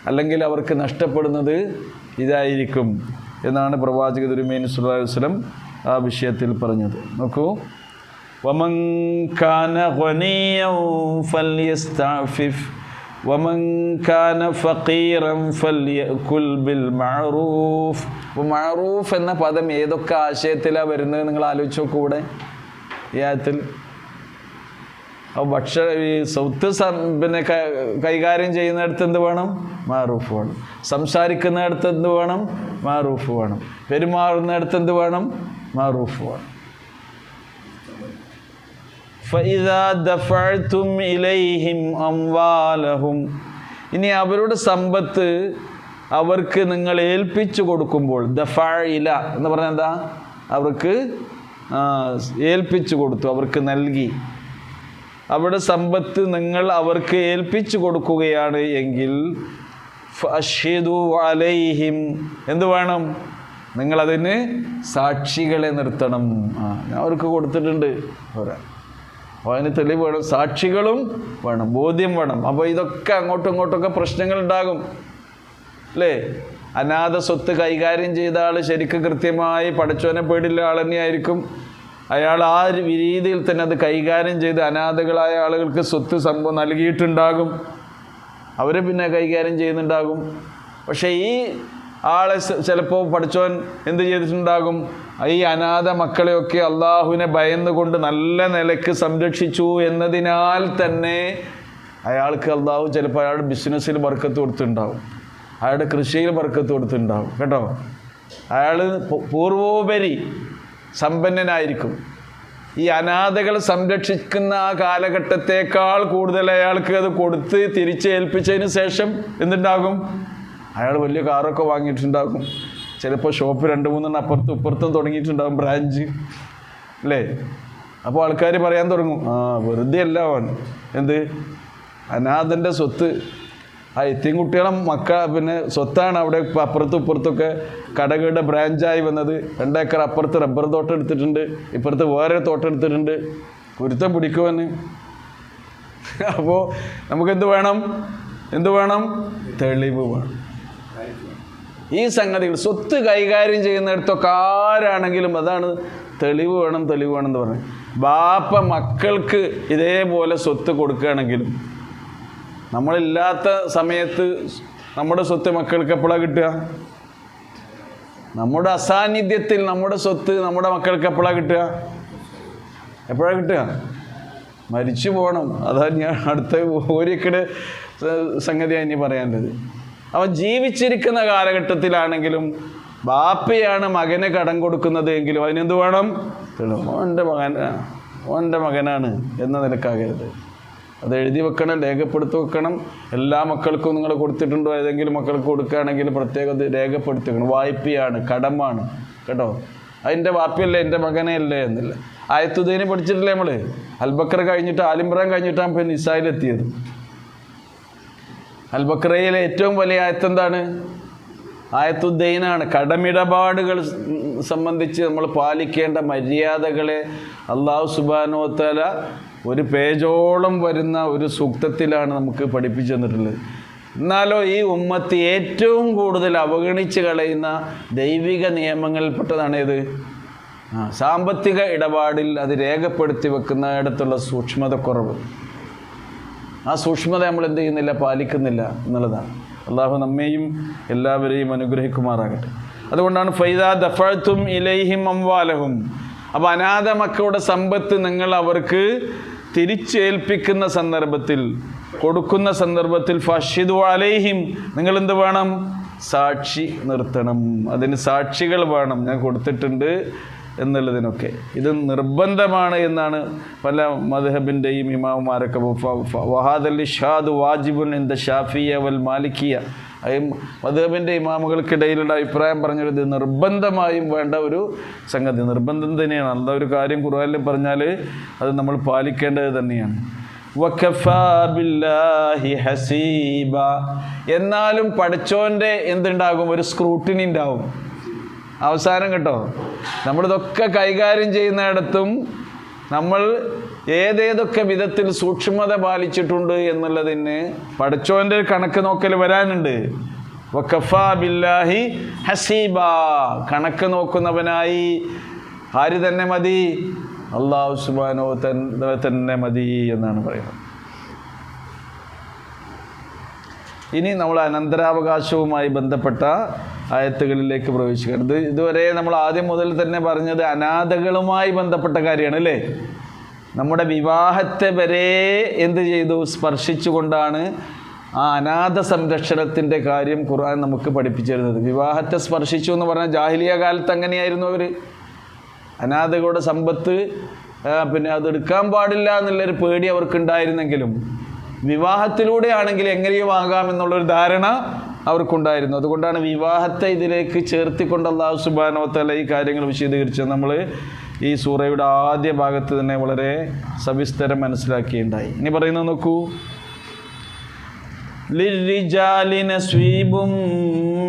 അല്ലെങ്കിൽ അവർക്ക് നഷ്ടപ്പെടുന്നത് ഇതായിരിക്കും എന്നാണ് പ്രവാചക തിരുമേനി സല്ലല്ലാഹു അലൈഹി വസല്ലം ആ വിഷയത്തിൽ പറഞ്ഞത്. നോക്കൂ, വമൻ കാന ഗനിയൻ ഫൽയസ്തഅഫിഫ് വമൻ കാന ഫഖീറൻ ഫൽയഅകുൽ ബിൽ മഅറൂഫ്. അപ്പോൾ മഅറൂഫ് എന്ന പദം ഏതൊക്കെ ആശയത്തിലാണ് വരുന്നത് നിങ്ങൾ ആലോചിച്ച് നോക്കൂ. ഇവിടെ ഈ ആയത്തിൽ ഈ സ്വത്ത് പിന്നെ കൈകാര്യം ചെയ്യുന്നിടത്ത് എന്ത് വേണം? മഅറൂഫ് വേണം. സംസാരിക്കുന്നിടത്ത് എന്ത് വേണം? മഅറൂഫ് വേണം. പെരുമാറുന്നിടത്ത് എന്ത് വേണം? മഅറൂഫ് വേണം. ഫഇദാ ദഫഅതും ഇലൈഹിം അംവാലഹും, ഇനി അവരുടെ സമ്പത്ത് അവർക്ക് നിങ്ങൾ ഏൽപ്പിച്ചു കൊടുക്കുമ്പോൾ, ദഫഅഇല എന്ന് പറഞ്ഞാൽ എന്താ? അവർക്ക് ഏൽപ്പിച്ചു കൊടുത്തു, അവർക്ക് നൽകി. അവിടെ സമ്പത്ത് നിങ്ങൾ അവർക്ക് ഏൽപ്പിച്ചു കൊടുക്കുകയാണ് എങ്കിൽ ഫഅശ്ഹിദു അലൈഹിം, എന്ത് വേണം? നിങ്ങളതിന് സാക്ഷികളെ നിർത്തണം. ഞാൻ അവർക്ക് കൊടുത്തിട്ടുണ്ട്, പോരാ, അതിന് തെളിവ് വേണം, സാക്ഷികളും വേണം, ബോധ്യം വേണം. അപ്പോൾ ഇതൊക്കെ അങ്ങോട്ടും ഇങ്ങോട്ടൊക്കെ പ്രശ്നങ്ങൾ ഉണ്ടാകും, അല്ലേ? അനാഥ സ്വത്ത് കൈകാര്യം ചെയ്ത ആൾ ശരിക്കും കൃത്യമായി പടച്ചോനെ പേടിയുള്ള ആൾ തന്നെയായിരിക്കും. അയാൾ ആ രീതിയിൽ തന്നെ അത് കൈകാര്യം ചെയ്ത് അനാഥകളായ ആളുകൾക്ക് സ്വത്ത് സംഭവം നൽകിയിട്ടുണ്ടാകും, അവർ പിന്നെ കൈകാര്യം ചെയ്യുന്നുണ്ടാകും. പക്ഷേ ഈ ആളെ ചിലപ്പോൾ പഠിച്ചവൻ എന്ത് ചെയ്തിട്ടുണ്ടാകും? ഈ അനാഥ മക്കളെയൊക്കെ അള്ളാഹുവിനെ ഭയന്നുകൊണ്ട് നല്ല നിലയ്ക്ക് സംരക്ഷിച്ചു എന്നതിനാൽ തന്നെ അയാൾക്ക് അള്ളാഹു ചിലപ്പോൾ അയാളുടെ ബിസിനസ്സിൽ ബർക്കത്ത് കൊടുത്തിട്ടുണ്ടാവും, അയാളുടെ കൃഷിയിൽ ബർക്കത്ത് കൊടുത്തിട്ടുണ്ടാവും കേട്ടോ. അയാൾ പൂർവോപരി സമ്പന്നനായിരിക്കും. ഈ അനാഥകളെ സംരക്ഷിക്കുന്ന ആ കാലഘട്ടത്തേക്കാൾ കൂടുതൽ അയാൾക്ക് അത് കൊടുത്ത് തിരിച്ചേൽപ്പിച്ചതിന് ശേഷം എന്തുണ്ടാകും? അയാൾ വലിയ കാറൊക്കെ വാങ്ങിയിട്ടുണ്ടാകും, ചിലപ്പോൾ ഷോപ്പ് 2-3 അപ്പുറത്തും ഇപ്പുറത്തും തുടങ്ങിയിട്ടുണ്ടാകും, ബ്രാഞ്ച്, അല്ലേ? അപ്പോൾ ആൾക്കാർ പറയാൻ തുടങ്ങും, വെറുതെ അല്ല അവൻ എന്ത് അനാഥൻ്റെ സ്വത്ത്, ആ എത്തിയും കുട്ടികളും പിന്നെ സ്വത്താണ് അവിടെ അപ്പുറത്തും ഇപ്പുറത്തൊക്കെ കടകളുടെ ബ്രാഞ്ചായി വന്നത്. 2 ഏക്കർ അപ്പുറത്ത് റബ്ബർ തോട്ടം എടുത്തിട്ടുണ്ട്, ഇപ്പുറത്ത് വേറെ തോട്ടം എടുത്തിട്ടുണ്ട്, കുരുത്തം പിടിക്കുവാന്. അപ്പോൾ നമുക്കെന്ത് വേണം? എന്ത് വേണം? തെളിവ് വേണം. ഈ സംഗതികൾ സ്വത്ത് കൈകാര്യം ചെയ്യുന്നിടത്തൊക്കെ ആരാണെങ്കിലും അതാണ് തെളിവ് വേണം, തെളിവ് വേണം എന്ന് പറഞ്ഞു. ബാപ്പ മക്കൾക്ക് ഇതേപോലെ സ്വത്ത് കൊടുക്കുകയാണെങ്കിലും നമ്മളില്ലാത്ത സമയത്ത് നമ്മുടെ സ്വത്ത് മക്കൾക്ക് എപ്പോഴാണ് കിട്ടുക? നമ്മുടെ അസാന്നിധ്യത്തിൽ നമ്മുടെ സ്വത്ത് നമ്മുടെ മക്കൾക്ക് എപ്പോഴാണ് കിട്ടുക? എപ്പോഴാണ് കിട്ടുക? മരിച്ചു പോകണം. അതാണ് ഞാൻ അടുത്ത ഒരിക്കടെ സംഗതിയാണ് ഇനി പറയാനുള്ളത്. അവൻ ജീവിച്ചിരിക്കുന്ന കാലഘട്ടത്തിലാണെങ്കിലും ബാപ്പയാണ് മകന് കടം കൊടുക്കുന്നത് എങ്കിലും അതിനെന്ത് വേണം? ഓൻ്റെ മകനാണ് എന്ന നിലക്കാകരുത്. അത് എഴുതി വെക്കണം, രേഖപ്പെടുത്തി വെക്കണം. എല്ലാ മക്കൾക്കും നിങ്ങൾ കൊടുത്തിട്ടുണ്ടോ? ഏതെങ്കിലും മക്കൾക്ക് കൊടുക്കുകയാണെങ്കിൽ പ്രത്യേകം അത് രേഖപ്പെടുത്തി വെക്കണം. വായ്പയാണ്, കടമാണ് കേട്ടോ. അതിൻ്റെ വാപ്പയല്ലേ, എൻ്റെ മകനെ അല്ലേ എന്നില്ല. ആയത്തുദ്ദീന് പഠിച്ചിട്ടില്ലേ നമ്മൾ? അൽബക്കർ കഴിഞ്ഞിട്ട് ആലിംബ്രാൻ കഴിഞ്ഞിട്ടാണ് പിന്നെ നിസായിലെത്തിയത്. അൽബക്കറയിലെ ഏറ്റവും വലിയ ആയത്ത് എന്താണ്? ആയത്തുദ്ദീനാണ്. കടമിടപാടുകൾ സംബന്ധിച്ച് നമ്മൾ പാലിക്കേണ്ട മര്യാദകളെ അല്ലാഹു സുബ്ഹാനഹു വ തആല ഒരു പേജോളം വരുന്ന ഒരു സൂക്തത്തിലാണ് നമുക്ക് പഠിപ്പിച്ചു തന്നിട്ടുള്ളത്. എന്നാലോ ഈ ഉമ്മത്ത് ഏറ്റവും കൂടുതൽ അവഗണിച്ച് കളയുന്ന ദൈവിക നിയമങ്ങളിൽപ്പെട്ടതാണ് ഇത്. സാമ്പത്തിക ഇടപാടിൽ അത് രേഖപ്പെടുത്തി വെക്കുന്നിടത്തുള്ള സൂക്ഷ്മതക്കുറവ്. ആ സൂക്ഷ്മത നമ്മൾ എന്ത് ചെയ്യുന്നില്ല, പാലിക്കുന്നില്ല എന്നുള്ളതാണ്. അള്ളാഹു നമ്മെയും എല്ലാവരെയും അനുഗ്രഹിക്കുമാറാകട്ടെ. അതുകൊണ്ടാണ് ഫൈദാ ദഫഅതും ഇലൈഹിം അംവാലഹും, അപ്പോൾ അനാഥ മക്കളുടെ സമ്പത്ത് നിങ്ങൾ അവർക്ക് തിരിച്ചേൽപ്പിക്കുന്ന സന്ദർഭത്തിൽ, കൊടുക്കുന്ന സന്ദർഭത്തിൽ ഫഷ്ഹിദു അലൈഹിം, നിങ്ങൾ എന്ത് വേണം? സാക്ഷി നിർത്തണം. അതിന് സാക്ഷികൾ വേണം, ഞാൻ കൊടുത്തിട്ടുണ്ട് എന്നുള്ളതിനൊക്കെ. ഇത് നിർബന്ധമാണ് എന്നാണ് പല മദ്ഹബിൻ്റെയും ഇമാമുമാരൊക്കെ. വഹാദൽ ഇഷ്ഹാദു വാജിബുൻ ഇൻദ ഷാഫിയ്യ വൽ മാലിക്കിയ, മദ്ഹബിൻ്റെ ഇമാമുകൾക്കിടയിലുള്ള അഭിപ്രായം പറഞ്ഞത് ഇത് നിർബന്ധമായും വേണ്ട ഒരു സംഗതി. നിർബന്ധം തന്നെയാണ്. അല്ല ഒരു കാര്യം ഖുർആനിൽ പറഞ്ഞാൽ അത് നമ്മൾ പാലിക്കേണ്ടത് തന്നെയാണ്. വകഫാ ബില്ലാഹി ഹസീബ, എന്നാലും പഠിച്ചോൻ്റെ എന്തുണ്ടാകും? ഒരു സ്ക്രൂട്ടിനി ഉണ്ടാവും അവസാനം കേട്ടോ. നമ്മളിതൊക്കെ കൈകാര്യം ചെയ്യുന്നിടത്തും നമ്മൾ ഏതേതൊക്കെ വിധത്തിൽ സൂക്ഷ്മത പാലിച്ചിട്ടുണ്ട് എന്നുള്ളതിന് പഠിച്ചോൻ്റെ കണക്ക് നോക്കൽ വരാനുണ്ട്. വകഫാ ബില്ലാഹി ഹസീബ, കണക്ക് നോക്കുന്നവനായി ആര് തന്നെ മതി? അല്ലാഹു സുബ്ഹാനഹു വ തആല തന്നെ മതി എന്നാണ് പറയുന്നത്. ഇനി നമ്മൾ അനന്തരാവകാശവുമായി ബന്ധപ്പെട്ട ആയത്തുകളിലേക്ക് പ്രവേശിക്കുന്നത്. ഇതുവരെ നമ്മൾ ആദ്യം മുതൽ തന്നെ പറഞ്ഞത് അനാഥകളുമായി ബന്ധപ്പെട്ട കാര്യമാണ് അല്ലേ? നമ്മുടെ വിവാഹത്തെ വരെ എന്ത് ചെയ്തു? സ്പർശിച്ചുകൊണ്ടാണ് ആ അനാഥ സംരക്ഷണത്തിൻ്റെ കാര്യം ഖുർആൻ നമുക്ക് പഠിപ്പിച്ചു തരുന്നത്. വിവാഹത്തെ സ്പർശിച്ചു എന്ന് പറഞ്ഞാൽ ജാഹിലിയ കാലത്ത് അങ്ങനെയായിരുന്നു അവർ. അനാഥകളുടെ സമ്പത്ത് പിന്നെ അതെടുക്കാൻ പാടില്ല എന്നുള്ളൊരു പേടി അവർക്കുണ്ടായിരുന്നെങ്കിലും വിവാഹത്തിലൂടെ ആണെങ്കിൽ എങ്ങനെയും ആകാം എന്നുള്ളൊരു ധാരണ അവർക്കുണ്ടായിരുന്നു. അതുകൊണ്ടാണ് വിവാഹത്തെ ഇതിലേക്ക് ചേർത്തിക്കൊണ്ട് അല്ലാഹു സുബ്ഹാനഹു വ തആല ഈ കാര്യങ്ങൾ വിശദീകരിച്ചത്. നമ്മൾ ഈ സൂറയുടെ ആദ്യ ഭാഗത്ത് തന്നെ വളരെ സവിസ്തരം മനസ്സിലാക്കിയിട്ടുണ്ടായി. ഇനി പറയുന്നത് നോക്കൂ. ലിർരിജാലി നസ്വീബും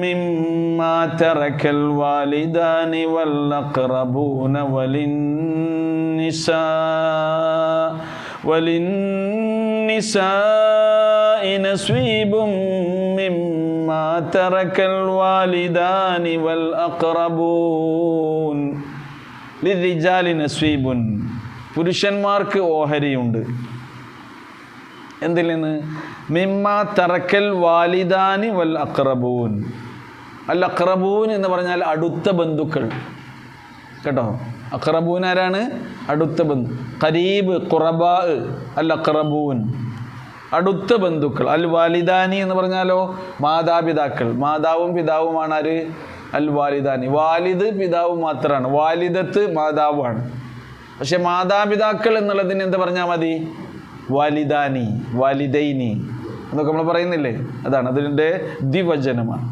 മിമ്മാ തറക്കൽ വാലിദാനി വൽ അഖറബൂന വലിന്നിസാഇ നസ്വീബും മിമ്മാ തറക്കൽ വാലിദാനി വൽ അഖറബൂൻ. ലിർരിജാലി നസ്വീബുൻ, പുരുഷന്മാർക്ക് ഓഹരിയുണ്ട്. എന്തിൽ നിന്ന്? മിമ്മാ തറക്കൽ വാലിദാനി വൽ അഖറബൂൻ. അൽ അഖറബൂൻ എന്ന് പറഞ്ഞാൽ അടുത്ത ബന്ധുക്കൾ കേട്ടോ. അഖറബൂൻ ആരാണ്? അടുത്ത ബന്ധു. ഖരീബ്, ഖുറബാ, അൽ അഖറബൂൻ അടുത്ത ബന്ധുക്കൾ. അൽ വാലിദാനി എന്ന് പറഞ്ഞാലോ മാതാപിതാക്കൾ. മാതാവും പിതാവുമാണ് ആര്? അൽ വാലിദാനി. വാലിദ് പിതാവ് മാത്രമാണ്, വാലിദത്ത് മാതാവാണ്. പക്ഷെ മാതാപിതാക്കൾ എന്നുള്ളതിന് എന്ത് പറഞ്ഞാൽ മതി? വാലിദാനി, വാലിദൈനി എന്നൊക്കെ നമ്മൾ പറയുന്നില്ലേ, അതാണ് അതിൻ്റെ ദ്വിവചനമാണ്.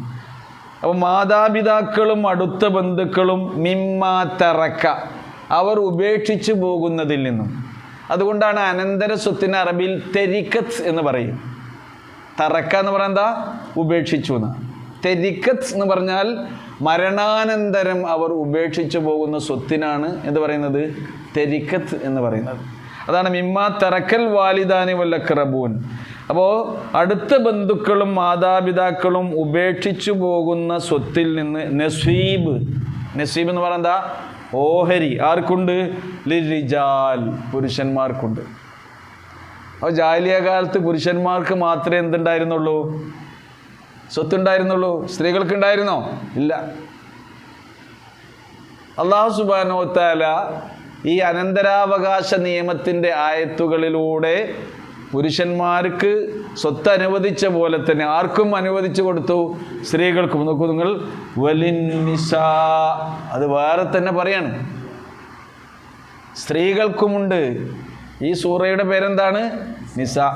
അപ്പോൾ മാതാപിതാക്കളും അടുത്ത ബന്ധുക്കളും മിമ്മാ തറക്ക, അവർ ഉപേക്ഷിച്ചു പോകുന്നതിൽ നിന്നും. അതുകൊണ്ടാണ് അനന്തര സ്വത്തിന് അറബിയിൽ തെരിക്കത്ത് എന്ന് പറയും. തറക്ക എന്ന് പറഞ്ഞാൽ എന്താ? ഉപേക്ഷിച്ചു എന്ന്. തെരിക്കത്ത് എന്ന് പറഞ്ഞാൽ മരണാനന്തരം അവർ ഉപേക്ഷിച്ചു പോകുന്ന സ്വത്തിനാണ് എന്ത് പറയുന്നത്? തെരിക്കത്ത് എന്ന് പറയുന്നത്. അതാണ് മിമ്മാ തറക്കൽ വാലിദാനി വൽ അഖറബൂൻ. അപ്പോൾ അടുത്ത ബന്ധുക്കളും മാതാപിതാക്കളും ഉപേക്ഷിച്ചു പോകുന്ന സ്വത്തിൽ നിന്ന് നസ്വീബ്. നസ്വീബ് എന്ന് പറഞ്ഞാൽ എന്താ? ഓഹരി. ആർക്കുണ്ട്? ലിർരിജാൽ, പുരുഷന്മാർക്കുണ്ട്. അപ്പോൾ ജാഹിലിയ കാലത്ത് പുരുഷന്മാർക്ക് മാത്രമേ എന്തുണ്ടായിരുന്നുള്ളൂ? സ്വത്തുണ്ടായിരുന്നുള്ളൂ. സ്ത്രീകൾക്കുണ്ടായിരുന്നോ? ഇല്ല. അല്ലാഹു സുബ്ഹാനഹു വ തആല ഈ അനന്തരാവകാശ നിയമത്തിൻ്റെ ആയത്തുകളിലൂടെ പുരുഷന്മാർക്ക് സ്വത്ത് അനുവദിച്ച പോലെ തന്നെ ആർക്കും അനുവദിച്ചു കൊടുത്തു, സ്ത്രീകൾക്കും. നോക്കൂ നിങ്ങൾ, വലിന്നിസാ, അത് വേറെ തന്നെ പറയാണ്, സ്ത്രീകൾക്കുമുണ്ട്. ഈ സൂറയുടെ പേരെന്താണ്? നിസാ.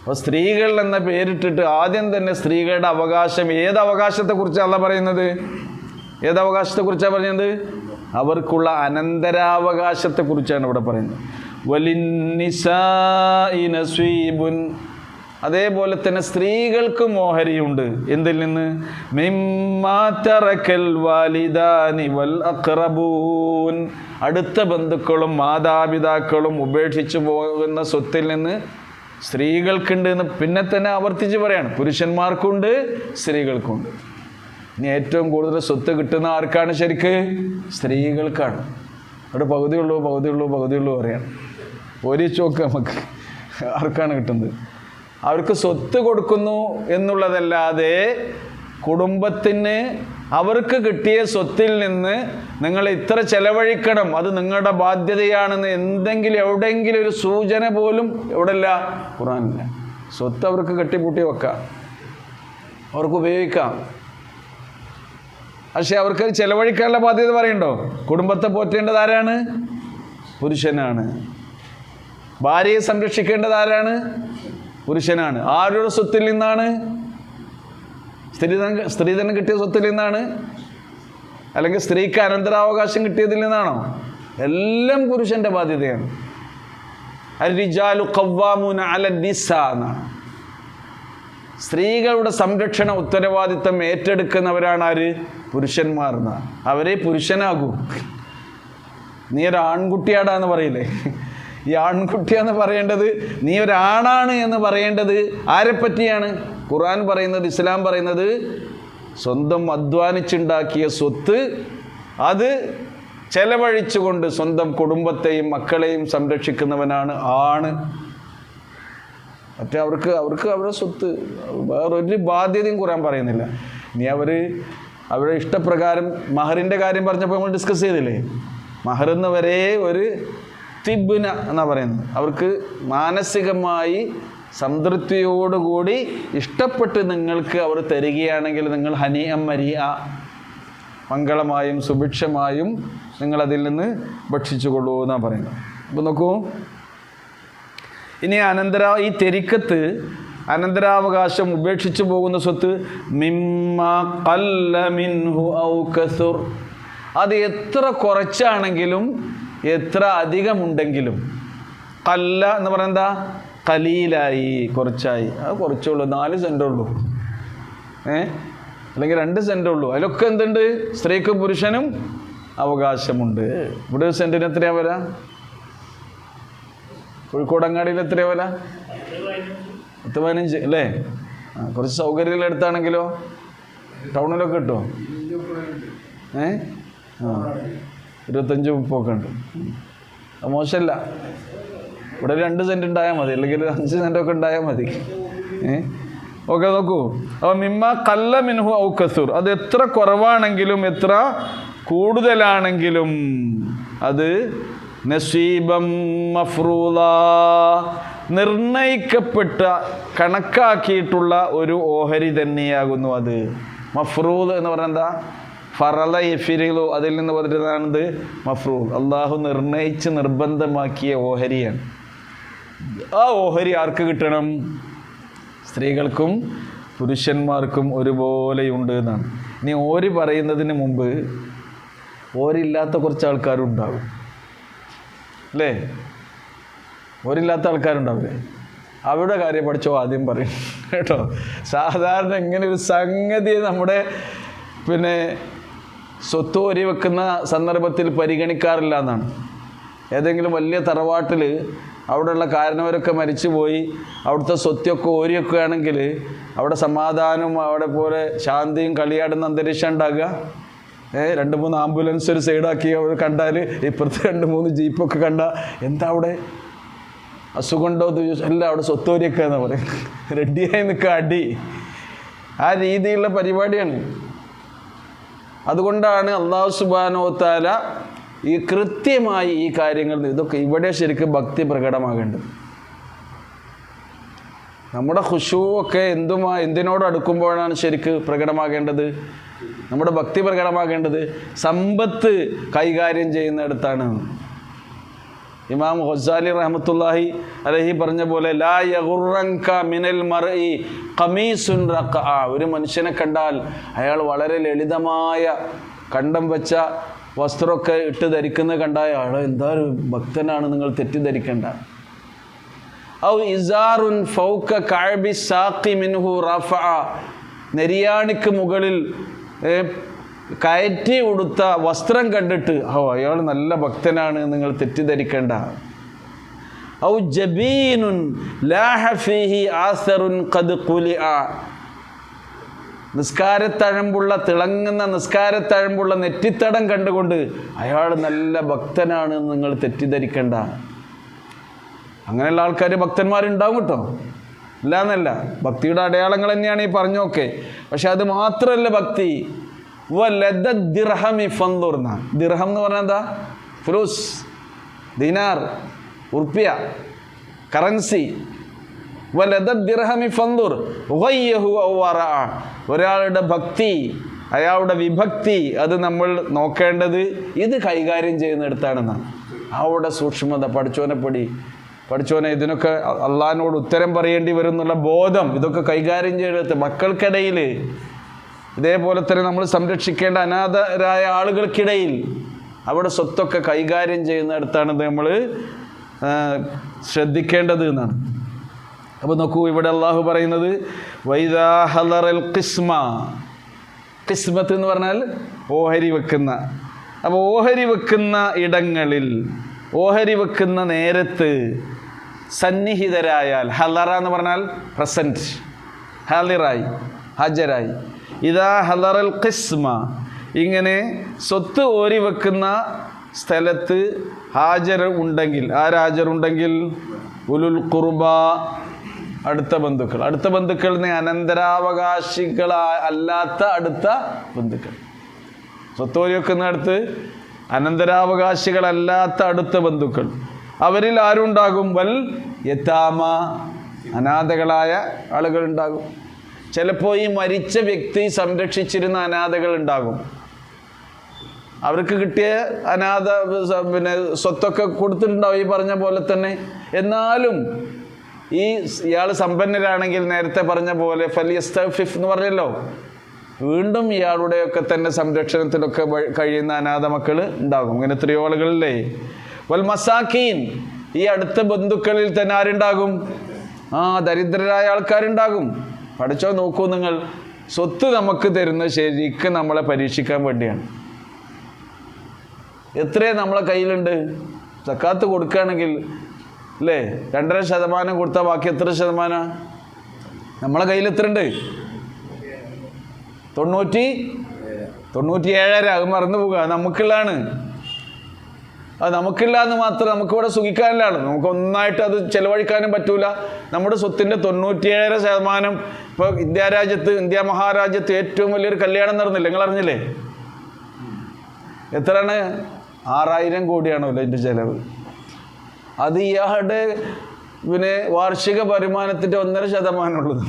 അപ്പോൾ സ്ത്രീകൾ എന്ന പേരിട്ടിട്ട് ആദ്യം തന്നെ സ്ത്രീകളുടെ അവകാശം, ഏത് അവകാശത്തെക്കുറിച്ചാണ് അല്ലാഹ് പറയുന്നത്? ഏത് അവകാശത്തെക്കുറിച്ചാണ് പറയുന്നത്? അവർക്കുള്ള അനന്തരാവകാശത്തെക്കുറിച്ചാണ് ഇവിടെ പറയുന്നത്. വലിന്നിസാഇ നസീബുൻ, അതേപോലെ തന്നെ സ്ത്രീകൾക്കും ഓഹരിയുണ്ട്. എന്തിൽ നിന്ന്? മിമ്മാ തറക്കൽ വാലിദാനി വൽ അഖ്റബൂൻ, അടുത്ത ബന്ധുക്കളും മാതാപിതാക്കളും ഉപേക്ഷിച്ചു പോകുന്ന സ്വത്തിൽ നിന്ന് സ്ത്രീകൾക്കുണ്ട് എന്ന് പിന്നെ തന്നെ ആവർത്തിച്ച് പറയാണ്. പുരുഷന്മാർക്കുണ്ട്, സ്ത്രീകൾക്കുണ്ട്. ഇനി ഏറ്റവും കൂടുതൽ സ്വത്ത് കിട്ടുന്ന ആർക്കാണ്? ശരിക്ക് സ്ത്രീകൾക്കാണ്. അവിടെ പകുതിയുള്ളൂ പറയാണ്. ഒരു ചോക്ക് നമുക്ക് ആർക്കാണ് കിട്ടുന്നത്? അവർക്ക് സ്വത്ത് കൊടുക്കുന്നു എന്നുള്ളതല്ലാതെ കുടുംബത്തിന് അവർക്ക് കിട്ടിയ സ്വത്തിൽ നിന്ന് നിങ്ങൾ ഇത്ര ചെലവഴിക്കണം, അത് നിങ്ങളുടെ ബാധ്യതയാണെന്ന് എവിടെയെങ്കിലും ഒരു സൂചന പോലും എവിടെയില്ല? ഖുർആനില്ല. സ്വത്ത് അവർക്ക് കെട്ടിപ്പൂട്ടി വെക്കാം, അവർക്ക് ഉപയോഗിക്കാം. പക്ഷെ അവർക്ക് ചെലവഴിക്കാനുള്ള ബാധ്യത പറയണ്ടോ? കുടുംബത്തെ പോറ്റേണ്ടത് ആരാണ്? പുരുഷനാണ്. ഭാര്യയെ സംരക്ഷിക്കേണ്ടത് ആരാണ്? പുരുഷനാണ്. ആരുടെ സ്വത്തിൽ നിന്നാണ്? സ്ത്രീധനം കിട്ടിയ സ്വത്തിൽ നിന്നാണ്? അല്ലെങ്കിൽ സ്ത്രീക്ക് അനന്തരാവകാശം കിട്ടിയതിൽ നിന്നാണോ? എല്ലാം പുരുഷന്റെ ബാധ്യതയാണ്. അർ-റിജാലു ഖവ്വാമൂന അലൻ നിസാ എന്നാണ്. സ്ത്രീകളുടെ സംരക്ഷണ ഉത്തരവാദിത്തം ഏറ്റെടുക്കുന്നവരാണ് ആര്? പുരുഷന്മാർ എന്നാണ്. അവരെ പുരുഷനാകൂ. നീ ഒരു ആൺകുട്ടിയാടാന്ന് പറയില്ലേ? ഈ ആൺകുട്ടിയാന്ന് പറയേണ്ടത്, നീ ഒരാണാണ് എന്ന് പറയേണ്ടത് ആരെ പറ്റിയാണ്? ഖുർആൻ പറയുന്നത്, ഇസ്ലാം പറയുന്നത്, സ്വന്തം അധ്വാനിച്ചുണ്ടാക്കിയ സ്വത്ത് അത് ചെലവഴിച്ചുകൊണ്ട് സ്വന്തം കുടുംബത്തെയും മക്കളെയും സംരക്ഷിക്കുന്നവനാണ് ആണ്. മറ്റേ അവർക്ക് അവരുടെ സ്വത്ത് വേറൊരു ബാധ്യതയും ഖുർആൻ പറയുന്നില്ല. ഇനി അവരുടെ ഇഷ്ടപ്രകാരം മഹറിൻ്റെ കാര്യം പറഞ്ഞപ്പോൾ നമ്മൾ ഡിസ്കസ് ചെയ്തില്ലേ? മഹറെന്ന് വരെ ഒരു തിബ്ന എന്നാ പറയുന്നത്. അവർക്ക് മാനസികമായി സംതൃപ്തിയോടുകൂടി ഇഷ്ടപ്പെട്ട് നിങ്ങൾക്ക് അവർ തരികയാണെങ്കിൽ നിങ്ങൾ ഹനിഅം മരിഅ, മംഗളമായും സുഭിക്ഷമായും നിങ്ങളതിൽ നിന്ന് ഭക്ഷിച്ചു കൊള്ളൂ എന്നാണ് പറയുന്നത്. അപ്പോൾ നോക്കൂ, ഇനി ഈ തെരിക്കത്ത് അനന്തരാവകാശം ഉപേക്ഷിച്ചു പോകുന്ന സ്വത്ത് മിമ്മാ ഖല്ല മിൻഹു ഔ കസുർ, അത് എത്ര കുറച്ചാണെങ്കിലും എത്ര അധികമുണ്ടെങ്കിലും. കല്ല എന്ന് പറയുന്നത് എന്താ? കലീലായി, കുറച്ചായി. അത് കുറച്ചുള്ളൂ, 4 സെൻറ്റുള്ളൂ, അല്ലെങ്കിൽ 2 സെൻറ്റുള്ളൂ. അതിലൊക്കെ എന്തുണ്ട്? സ്ത്രീക്കും പുരുഷനും അവകാശമുണ്ട്. ഇവിടെ ഒരു സെൻറ്റിന് എത്രയാ വില? കോഴിക്കോടങ്ങാടിയിൽ എത്രയാ വില? 10-15 അല്ലേ? കുറച്ച് സൗകര്യമുള്ള അടുത്താണെങ്കിലോ ടൗണിലൊക്കെ കിട്ടുമോ? 25-30 ഒക്കെ ഉണ്ട്. അത് മോശമല്ല. ഇവിടെ 2 സെൻറ്റ് ഉണ്ടായാൽ മതി, അല്ലെങ്കിൽ 5 സെൻറ്റൊക്കെ ഉണ്ടായാൽ മതി. ഓക്കെ, നോക്കൂ. അപ്പോൾ മിമ്മ ഖല്ല മിൻഹു ഔ കസുർ, അത് എത്ര കുറവാണെങ്കിലും എത്ര കൂടുതലാണെങ്കിലും അത് നസീബം മഫ്റൂള, നിർണയിക്കപ്പെട്ട കണക്കാക്കിയിട്ടുള്ള ഒരു ഓഹരി തന്നെയാകുന്നു അത്. മഫ്റൂദ് എന്ന് പറഞ്ഞാൽ എന്താ? ഫറല യഫിരിലു, അതിൽ നിന്ന് പറഞ്ഞതാണിത് മഫ്റൂദ്. അള്ളാഹു നിർണയിച്ച് നിർബന്ധമാക്കിയ ഓഹരിയാണ്. ആ ഓഹരി ആർക്ക് കിട്ടണം? സ്ത്രീകൾക്കും പുരുഷന്മാർക്കും ഒരുപോലെയുണ്ട് എന്നാണ്. ഇനി ഓരി പറയുന്നതിന് മുമ്പ് ഓരില്ലാത്ത കുറച്ച് ആൾക്കാരുണ്ടാവും അല്ലേ? ഓരില്ലാത്ത ആൾക്കാരുണ്ടാവില്ലേ? അവരുടെ കാര്യം പഠിച്ചോ ആദ്യം പറയും കേട്ടോ. സാധാരണ ഇങ്ങനെ ഒരു സംഗതി നമ്മുടെ സ്വത്ത് ഓരി വെക്കുന്ന സന്ദർഭത്തിൽ പരിഗണിക്കാറില്ല എന്നാണ്. ഏതെങ്കിലും വലിയ തറവാട്ടിൽ അവിടെയുള്ള കാരണവരൊക്കെ മരിച്ചുപോയി അവിടുത്തെ സ്വത്തൊക്കെ ഓരിയൊക്കെ ആണെങ്കിൽ അവിടെ സമാധാനവും അവിടെ പോലെ ശാന്തിയും കളിയാടുന്ന അന്തരീക്ഷം ഉണ്ടാകുക. 2-3 ആംബുലൻസ് ഒരു സൈഡാക്കി അവർ കണ്ടാൽ, ഇപ്പുറത്ത് 2-3 ജീപ്പൊക്കെ കണ്ടാൽ എന്താ അവിടെ അസുഖമുണ്ടോ എല്ലാം അവിടെ സ്വത്തോരിയൊക്കെ എന്നാ പറയും. റെഡിയായി നിൽക്കുക, അടി. ആ രീതിയിലുള്ള പരിപാടിയാണ്. അതുകൊണ്ടാണ് അല്ലാഹു സുബ്ഹാനഹു വ തആല ഈ കൃത്യമായി ഈ കാര്യങ്ങൾ ഇതൊക്കെ ഇവിടെ ശരിക്കും ഭക്തി പ്രകടമാകേണ്ടത്. നമ്മുടെ ഖുശൂ ഒക്കെ എന്തിനോട് അടുക്കുമ്പോഴാണ് ശരിക്ക് പ്രകടമാകേണ്ടത്? നമ്മുടെ ഭക്തി പ്രകടമാകേണ്ടത് സമ്പത്ത് കൈകാര്യം ചെയ്യുന്നിടത്താണ്. ഇമാം ഗസാലി റഹ്മത്തുള്ളാഹി അലൈഹി പറഞ്ഞ പോലെ ലാ യഗുറൻക മിനൽ മർഇ ഖമീസുൻ റഖഅ, ഒരു മനുഷ്യനെ കണ്ടാൽ അയാൾ വളരെ ലളിതമായ കണ്ടം വെച്ച വസ്ത്രമൊക്കെ ഇട്ട് ധരിക്കുന്നത് കണ്ടാൽ അയാൾ എന്താ ഒരു ഭക്തനാണ്, നിങ്ങൾ തെറ്റിദ്ധരിക്കേണ്ട. ഔ ഇസാറുൻ ഫൗക കഅബി സാഖി മിൻഹു റഫഅ, നെരിയാണിക്ക് മുകളിൽ കയറ്റി ഉടുത്ത വസ്ത്രം കണ്ടിട്ട് അയാൾ നല്ല ഭക്തനാണ്, നിങ്ങൾ തെറ്റിദ്ധരിക്കേണ്ട. ഔ ജബീനുൻ ലാഹ ഫീഹി ആസറുൻ ഖദ് ഖുലിഅ, നിസ്കാരത്തഴമ്പുള്ള തിളങ്ങുന്ന നിസ്കാരത്തഴമ്പുള്ള നെറ്റിത്തടം കണ്ടുകൊണ്ട് അയാൾ നല്ല ഭക്തനാണ്, നിങ്ങൾ തെറ്റിദ്ധരിക്കേണ്ട. അങ്ങനെയുള്ള ആൾക്കാർ ഭക്തന്മാരുണ്ടാവും കേട്ടോ, ഇല്ല എന്നല്ല. ഭക്തിയുടെ അടയാളങ്ങൾ തന്നെയാണ് ഈ പറഞ്ഞൊക്കെ. പക്ഷെ അത് മാത്രമല്ല ഭക്തി. ദിർഹം എന്ന് പറഞ്ഞാൽ എന്താ? ഫുലൂസ്, ദിനാർ, ഉറുപ്പ്യ, കറൻസി. ഒരാളുടെ ഭക്തി, അയാളുടെ വിഭക്തി, അത് നമ്മൾ നോക്കേണ്ടത് ഇത് കൈകാര്യം ചെയ്യുന്നിടത്താണെന്നാണ്. അവിടെ സൂക്ഷ്മത, പഠിച്ചോനെ ഇതിനൊക്കെ അള്ളാഹിനോട് ഉത്തരം പറയേണ്ടി വരും എന്നുള്ള ബോധം, ഇതൊക്കെ കൈകാര്യം ചെയ്തെടുത്ത് മക്കൾക്കിടയിൽ, ഇതേപോലെ തന്നെ നമ്മൾ സംരക്ഷിക്കേണ്ട അനാഥരായ ആളുകൾക്കിടയിൽ അവിടെ സ്വത്തൊക്കെ കൈകാര്യം ചെയ്യുന്നിടത്താണ് ഇത് നമ്മൾ ശ്രദ്ധിക്കേണ്ടത് എന്നാണ്. അപ്പോൾ നോക്കൂ, ഇവിടെ അള്ളാഹു പറയുന്നത് വൈദാ ഹളറൽ ഖിസ്മ, ഖിസ്മത്ത് എന്ന് പറഞ്ഞാൽ ഓഹരി വെക്കുന്ന. അപ്പോൾ ഓഹരി വെക്കുന്ന ഇടങ്ങളിൽ, ഓഹരി വെക്കുന്ന നേരത്ത് സന്നിഹിതരായാൽ, ഹലറ എന്ന് പറഞ്ഞാൽ പ്രസൻറ്റ്, ഹാലിറായി, ഹാജരായി. ഇതാ ഹലറൽ ഖിസ്മ, ഇങ്ങനെ സ്വത്ത് ഓരി വെക്കുന്ന സ്ഥലത്ത് ഹാജർ ഉണ്ടെങ്കിൽ, ആരാജറുണ്ടെങ്കിൽ ഉലുൽ ഖുർബ, അടുത്ത ബന്ധുക്കൾ. അടുത്ത ബന്ധുക്കൾ അനന്തരാവകാശികൾ അല്ലാത്ത അടുത്ത ബന്ധുക്കൾ. സ്വത്ത് ഓരി വെക്കുന്നിടത്ത് അനന്തരാവകാശികളല്ലാത്ത അടുത്ത ബന്ധുക്കൾ, അവരിൽ ആരുണ്ടാകും? വൽ യതാമ, അനാഥകളായ ആളുകളുണ്ടാകും. ചിലപ്പോൾ ഈ മരിച്ച വ്യക്തി സംരക്ഷിച്ചിരുന്ന അനാഥകൾ ഉണ്ടാകും. അവർക്ക് കിട്ടിയ സ്വത്തൊക്കെ കൊടുത്തിട്ടുണ്ടാവും ഈ പറഞ്ഞ പോലെ തന്നെ. എന്നാലും ഇയാൾ സമ്പന്നരാണെങ്കിൽ നേരത്തെ പറഞ്ഞ പോലെ ഫലിയസ്തഗ്ഫിഫ് എന്ന് പറഞ്ഞല്ലോ, വീണ്ടും ഇയാളുടെയൊക്കെ തന്നെ സംരക്ഷണത്തിലൊക്കെ കഴിയുന്ന അനാഥ മക്കൾ ഉണ്ടാകും. അങ്ങനെ എത്രയോ ആളുകളില്ലേ. വൽ മസാക്കീൻ, ഈ അടുത്ത ബന്ധുക്കളിൽ തന്നെ ആരുണ്ടാകും? ദരിദ്രരായ ആൾക്കാരുണ്ടാകും. പഠിച്ചോ, നോക്കൂ നിങ്ങൾ, സ്വത്ത് നമുക്ക് തരുന്നത് ശരിക്കും നമ്മളെ പരീക്ഷിക്കാൻ വേണ്ടിയാണ്. എത്രയേ നമ്മളെ കയ്യിലുണ്ട്? സക്കാത്ത് കൊടുക്കുകയാണെങ്കിൽ അല്ലേ 2.5% കൊടുത്താൽ ബാക്കി എത്ര ശതമാനം നമ്മളെ കയ്യിൽ? എത്ര ഉണ്ട്? 97. അത് മറന്നു പോകുക. നമുക്കുള്ളതാണ്. അത് നമുക്കില്ല എന്ന് മാത്രം, നമുക്കിവിടെ സുഖിക്കാനില്ലാണ്. നമുക്ക് ഒന്നായിട്ട് അത് ചെലവഴിക്കാനും പറ്റൂല. നമ്മുടെ സ്വത്തിൻ്റെ 97% ഇപ്പോൾ ഇന്ത്യ മഹാരാജ്യത്ത് ഏറ്റവും വലിയൊരു കല്യാണം നടന്നില്ല, നിങ്ങൾ അറിഞ്ഞില്ലേ? എത്രയാണ്? 6000 കോടിയാണല്ലോ അതിൻ്റെ ചിലവ്. അത് ഇയാളുടെ വാർഷിക വരുമാനത്തിൻ്റെ 1.5% ഉള്ളത്.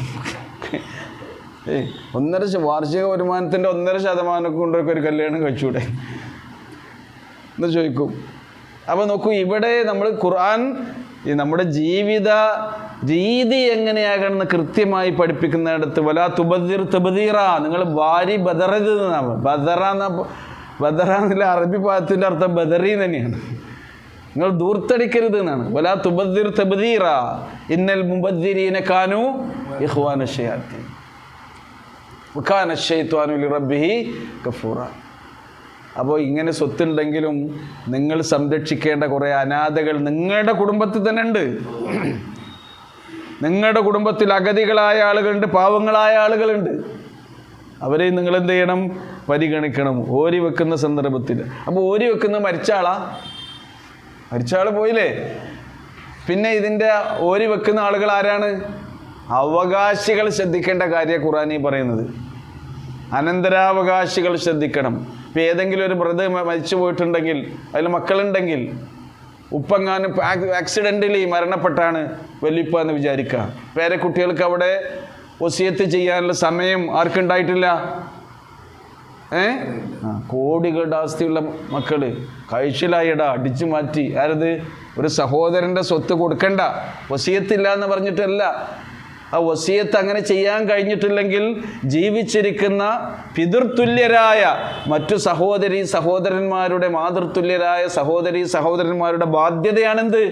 1.5 വാർഷിക വരുമാനത്തിൻ്റെ 1.5% കൊണ്ടൊക്കെ ഒരു കല്യാണം കഴിച്ചൂടെ എന്ന് ചോദിക്കും. അപ്പോൾ നോക്കൂ, ഇവിടെ നമ്മൾ ഖുർആൻ നമ്മുടെ ജീവിത രീതി എങ്ങനെയാകണമെന്ന് കൃത്യമായി പഠിപ്പിക്കുന്നിടത്ത് വലാ തുബദിർ തബ്ദീറ, നിങ്ങൾ വാരി ബദറത് എന്നാണ്. ബദറ എന്നുള്ള അറബി പദത്തിൻ്റെ അർത്ഥം ബദറി തന്നെയാണ്. നിങ്ങൾ ദൂർത്തടിക്കരുത് എന്നാണ്. വലാ തുബദിർ തബ്ദീറ ഇന്നൽ മുബദ്ദിരീന കാനൂ ഇഖ്വാന ശയാത്തീൻ വകാന ശൈത്വാനു ലിറബ്ബിഹി കഫൂറ. അപ്പോൾ ഇങ്ങനെ സ്വത്തുണ്ടെങ്കിലും നിങ്ങൾ സംരക്ഷിക്കേണ്ട കുറേ അനാഥകൾ നിങ്ങളുടെ കുടുംബത്തിൽ തന്നെ ഉണ്ട്. നിങ്ങളുടെ കുടുംബത്തിൽ അഗതികളായ ആളുകളുണ്ട്, പാവങ്ങളായ ആളുകളുണ്ട്. അവരെ നിങ്ങൾ എന്ത് ചെയ്യണം? പരിഗണിക്കണം ഓരി വെക്കുന്ന സന്ദർഭത്തിൽ. അപ്പോൾ ഓരി വെക്കുന്ന മരിച്ച ആൾ പോയില്ലേ. പിന്നെ ഇതിൻ്റെ ഓരി വെക്കുന്ന ആളുകൾ ആരാണ്? അവകാശികൾ ശ്രദ്ധിക്കേണ്ട കാര്യം ഖുർആനിൽ പറയുന്നത്. അനന്തരാവകാശികൾ ശ്രദ്ധിക്കണം. ഇപ്പം ഏതെങ്കിലും ഒരു ബ്രദർ മരിച്ചു പോയിട്ടുണ്ടെങ്കിൽ, അതിൽ മക്കളുണ്ടെങ്കിൽ, ഉപ്പങ്ങാനും ആക്സിഡൻ്റലി മരണപ്പെട്ടാണ് വല്യപ്പ എന്ന് വിചാരിക്കുക. പേരക്കുട്ടികൾക്ക് അവിടെ വസിയത്ത് ചെയ്യാനുള്ള സമയം ആർക്കുണ്ടായിട്ടില്ല. കോടികളുടെ ആസ്തിയുള്ള മക്കള് കഴിച്ചിലായിടാ അടിച്ചു മാറ്റി. ആരത്? ഒരു സഹോദരൻ്റെ സ്വത്ത് കൊടുക്കണ്ട, വസിയത്തില്ല എന്ന് പറഞ്ഞിട്ടല്ല. ആ വസിയത്ത് അങ്ങനെ ചെയ്യാൻ കഴിഞ്ഞിട്ടില്ലെങ്കിൽ ജീവിച്ചിരിക്കുന്ന പിതൃതുല്യരായ മറ്റു സഹോദരന്മാരുടെ മാതൃതുല്യരായ സഹോദരന്മാരുടെ ബാധ്യതയാണെന്ത്?